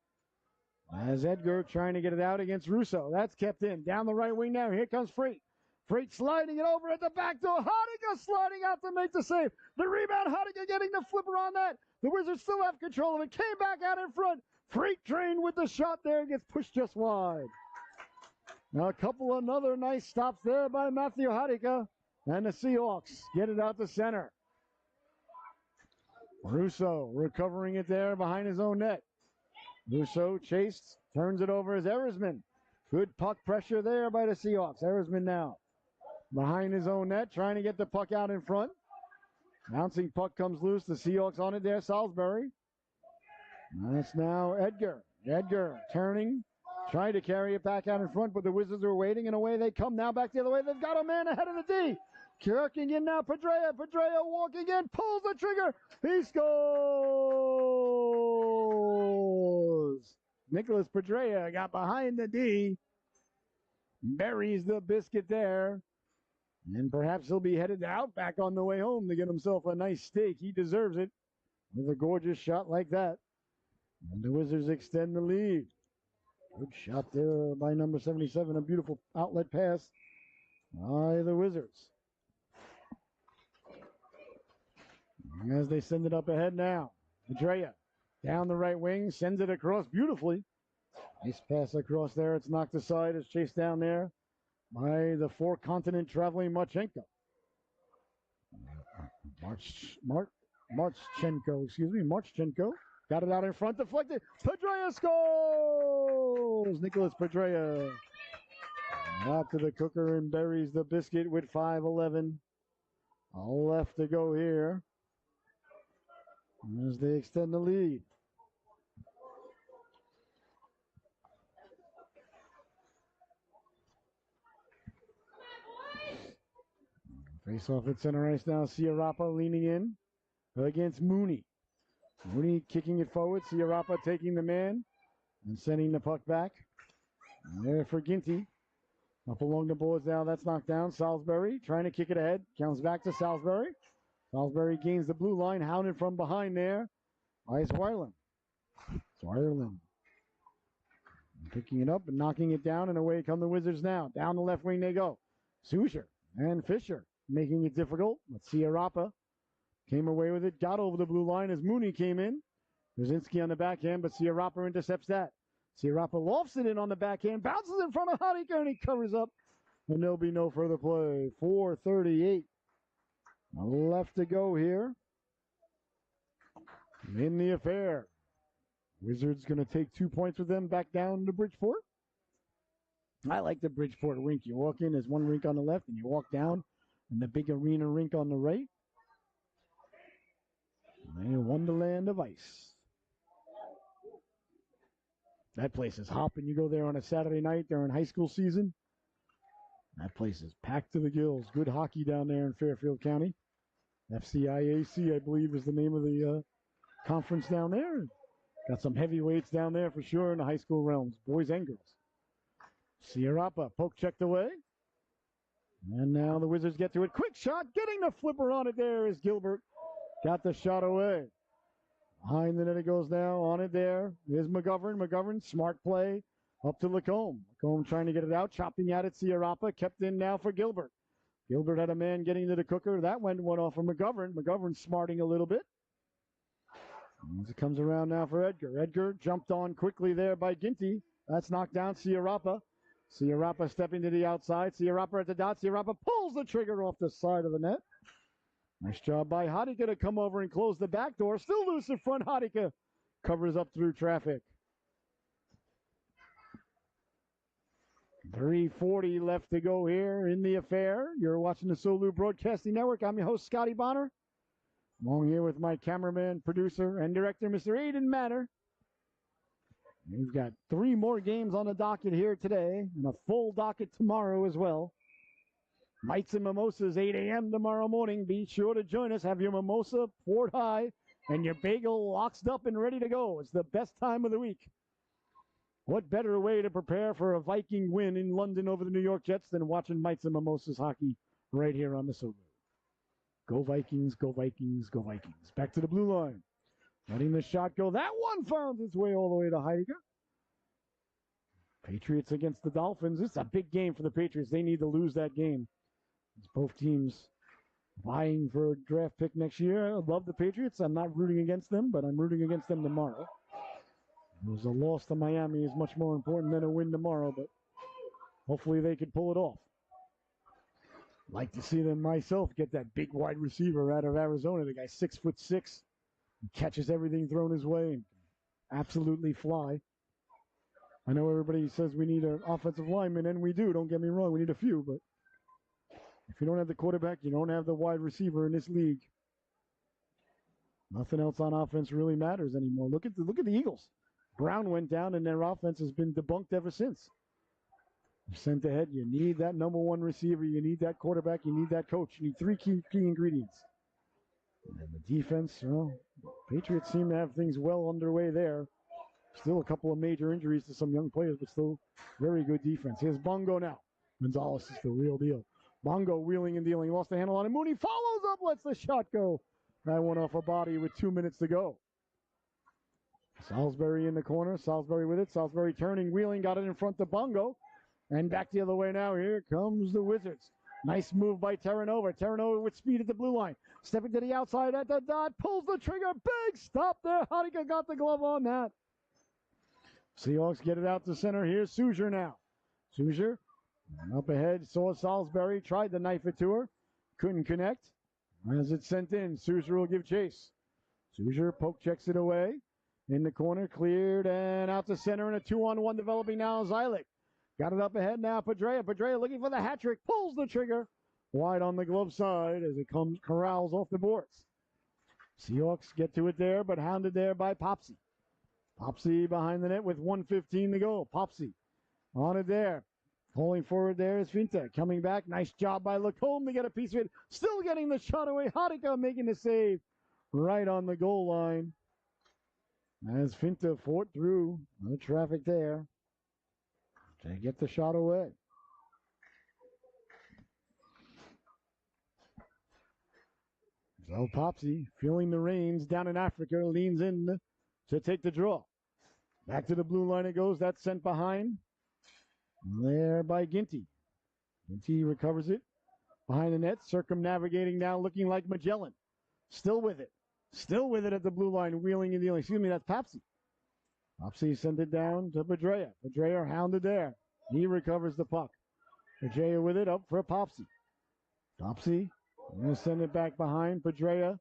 As Edgar trying to get it out against Russo. That's kept in. Down the right wing now. Here comes Freight. Freight sliding it over at the back door. Hadika sliding out to make the save. The rebound, Hadika getting the flipper on that. The Wizards still have control of it. Came back out in front. Freight train with the shot there. Gets pushed just wide. Now a couple of another nice stops there by Matthew Hadika. And the Seahawks get it out to center. Russo recovering it there behind his own net. Russo chased, turns it over as Erisman. Good puck pressure there by the Seahawks. Erisman now behind his own net, trying to get the puck out in front. Bouncing puck comes loose. The Seahawks on it there. Salisbury. That's now Edgar. Edgar turning, trying to carry it back out in front, but the Wizards are waiting, and away they come now back the other way. They've got a man ahead of the D. Kirking in now, Pedrea. Pedrea walking in, pulls the trigger. He scores. Nicholas Pedrea got behind the D. Buries the biscuit there. And perhaps he'll be headed to Outback on the way home to get himself a nice steak. He deserves it with a gorgeous shot like that. And the Wizards extend the lead. Good shot there by number 77. A beautiful outlet pass by the Wizards. As they send it up ahead now. Pedrea down the right wing, sends it across beautifully. Nice pass across there. It's knocked aside. It's chased down there by the four-continent traveling Marchenko. Marchenko. Got it out in front, deflected. Pedrea scores! Nicholas Pedrea out to the cooker and buries the biscuit with 5:11 left to go here as they extend the lead. Face off at center ice now. Ciarapa leaning in against Mooney. Mooney kicking it forward. Ciarapa taking the man and sending the puck back. And there for Ginty. Up along the boards now. That's knocked down. Salisbury trying to kick it ahead. Comes back to Salisbury. Salisbury gains the blue line. Hounded from behind there by Swireland. Swireland picking it up and knocking it down. And away come the Wizards now. Down the left wing they go. Susher and Fisher making it difficult. But Ciarapa came away with it. Got over the blue line as Mooney came in. Brzezinski on the backhand, but Ciarapa intercepts that. Ciarapa lofts it in on the backhand. Bounces in front of Hadika and he covers up. And there'll be no further play. 4:38 left to go here in the affair. Wizards going to take 2 points with them back down to Bridgeport. I like the Bridgeport rink. You walk in, there's one rink on the left, and you walk down, and the big arena rink on the right. And a wonderland of ice. That place is hopping. You go there on a Saturday night during high school season. That place is packed to the gills. Good hockey down there in Fairfield County. FCIAC, I believe, is the name of the conference down there. Got some heavyweights down there for sure in the high school realms, boys and girls. Ciarapa, poke checked away. And now the Wizards get to it. Quick shot, getting the flipper on it there is Gilbert. Got the shot away. Behind the net it goes now. On it there is McGovern. McGovern, smart play. Up to Lacombe. Lacombe trying to get it out. Chopping at it, Ciarapa. Kept in now for Gilbert. Gilbert had a man getting to the cooker. That one off for McGovern. McGovern smarting a little bit. As it comes around now for Edgar. Edgar jumped on quickly there by Ginty. That's knocked down Ciarapa. Ciarapa stepping to the outside. Ciarapa at the dot. Ciarapa pulls the trigger off the side of the net. Nice job by Hadika to come over and close the back door. Still loose in front. Hadika covers up through traffic. 3:40 left to go here in the affair. You're watching the Solu Broadcasting Network. I'm your host, Scotty Bonner. I'm along here with my cameraman, producer, and director, Mr. Aiden Manor. We've got 3 more games on the docket here today and a full docket tomorrow as well. Mites and Mimosas, 8 a.m. tomorrow morning. Be sure to join us. Have your mimosa poured high and your bagel locked up and ready to go. It's the best time of the week. What better way to prepare for a Viking win in London over the New York Jets than watching Mites and Mimosas hockey right here on the Solu. Go Vikings, go Vikings, go Vikings. Back to the blue line. Letting the shot go. That one found its way all the way to Heidegger. Patriots against the Dolphins. This is a big game for the Patriots. They need to lose that game. It's both teams vying for a draft pick next year. I love the Patriots. I'm not rooting against them, but I'm rooting against them tomorrow. It was a loss to Miami is much more important than a win tomorrow, but hopefully they could pull it off. Like to see them myself get that big wide receiver out of Arizona. The guy's 6'6", catches everything thrown his way and absolutely fly. I know everybody says we need an offensive lineman, and we do. Don't get me wrong, we need a few, but if you don't have the quarterback, you don't have the wide receiver in this league. Nothing else on offense really matters anymore. Look at the Eagles. Brown went down, and their offense has been debunked ever since. You're sent ahead. You need that number 1 receiver. You need that quarterback. You need that coach. You need 3 key ingredients. And the defense, Patriots seem to have things well underway there. Still a couple of major injuries to some young players, but still very good defense. Here's Bongo now. Gonzalez is the real deal. Bongo wheeling and dealing. Lost the handle on him. Mooney follows up, lets the shot go. That went off a body with 2 minutes to go. Salisbury in the corner. Salisbury with it. Salisbury turning, wheeling, got it in front to Bongo. And back the other way now. Here comes the Wizards. Nice move by Terranova. Terranova with speed at the blue line. Stepping to the outside at the dot. Pulls the trigger. Big stop there. Hadika got the glove on that. Seahawks get it out to center. Here's Soujer now. Soujer up ahead. Saw Salisbury. Tried to knife it to her. Couldn't connect. As it's sent in, Soujer will give chase. Soujer poke checks it away. In the corner, cleared and out to center, and a 2-on-1 developing now. Zylik got it up ahead now. Pedrea looking for the hat trick, pulls the trigger. Wide on the glove side as it corrals off the boards. Seahawks get to it there, but hounded there by Popsy. Popsy behind the net with 1:15 to go. Popsy on it there. Pulling forward there is Finta. Coming back. Nice job by Lacombe to get a piece of it. Still getting the shot away. Hadika making the save right on the goal line. As Finta fought through the traffic there to get the shot away. So Popsy, feeling the rains down in Africa, leans in to take the draw. Back to the blue line it goes. That's sent behind. There by Ginty. Ginty recovers it behind the net. Circumnavigating now, looking like Magellan. Still with it. Still with it at the blue line, wheeling and dealing. Excuse me, that's Popsy. Popsy sent it down to Pedrea. Pedrea hounded there. He recovers the puck. Pedrea with it up for Popsy. Popsy going to send it back behind. Pedrea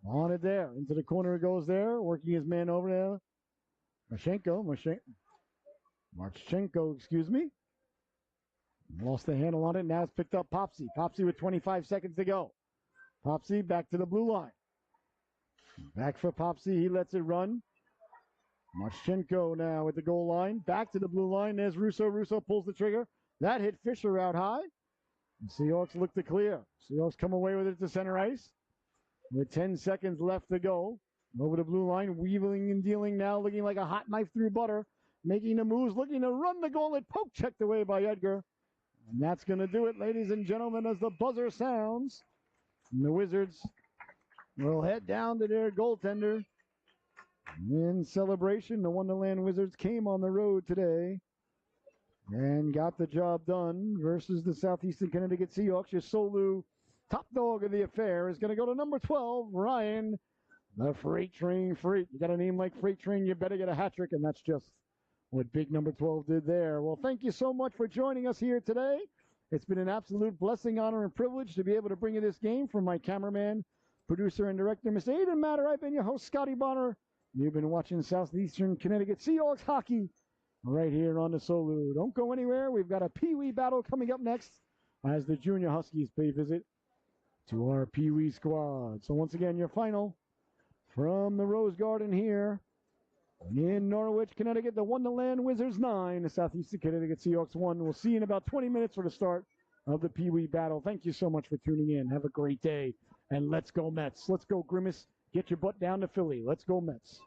on it there. Into the corner it goes there. Working his man over there. Marchenko, excuse me. Lost the handle on it. Now it's picked up Popsy. Popsy with 25 seconds to go. Popsy back to the blue line. Back for Popsy. He lets it run. Marchenko now at the goal line. Back to the blue line. There's Russo. Russo pulls the trigger. That hit Fisher out high. And Seahawks look to clear. Seahawks come away with it to center ice. With 10 seconds left to go. Over the blue line. Weaving and dealing now. Looking like a hot knife through butter. Making the moves. Looking to run the goal. It poke checked away by Edgar. And that's going to do it, ladies and gentlemen, as the buzzer sounds. And the Wizards will head down to their goaltender. In celebration, the Wonderland Wizards came on the road today and got the job done versus the Southeastern Connecticut Seahawks. Your Solu top dog of the affair is going to go to number 12, Ryan, the Freight Train Freak. You got a name like Freight Train, you better get a hat trick, and that's just what big number 12 did there. Well, thank you so much for joining us here today. It's been an absolute blessing, honor, and privilege to be able to bring you this game from my cameraman, producer, and director, Mr. Aiden Matter. I've been your host, Scotty Bonner. You've been watching Southeastern Connecticut Seahawks hockey right here on the Solu. Don't go anywhere. We've got a Pee Wee battle coming up next as the Junior Huskies pay visit to our Pee Wee squad. So once again, your final from the Rose Garden here in Norwich, Connecticut. The Wonderland Wizards 9, the Southeastern Connecticut Seahawks 1. We'll see you in about 20 minutes for the start of the Pee Wee battle. Thank you so much for tuning in. Have a great day. And let's go Mets. Let's go Grimace. Get your butt down to Philly. Let's go Mets.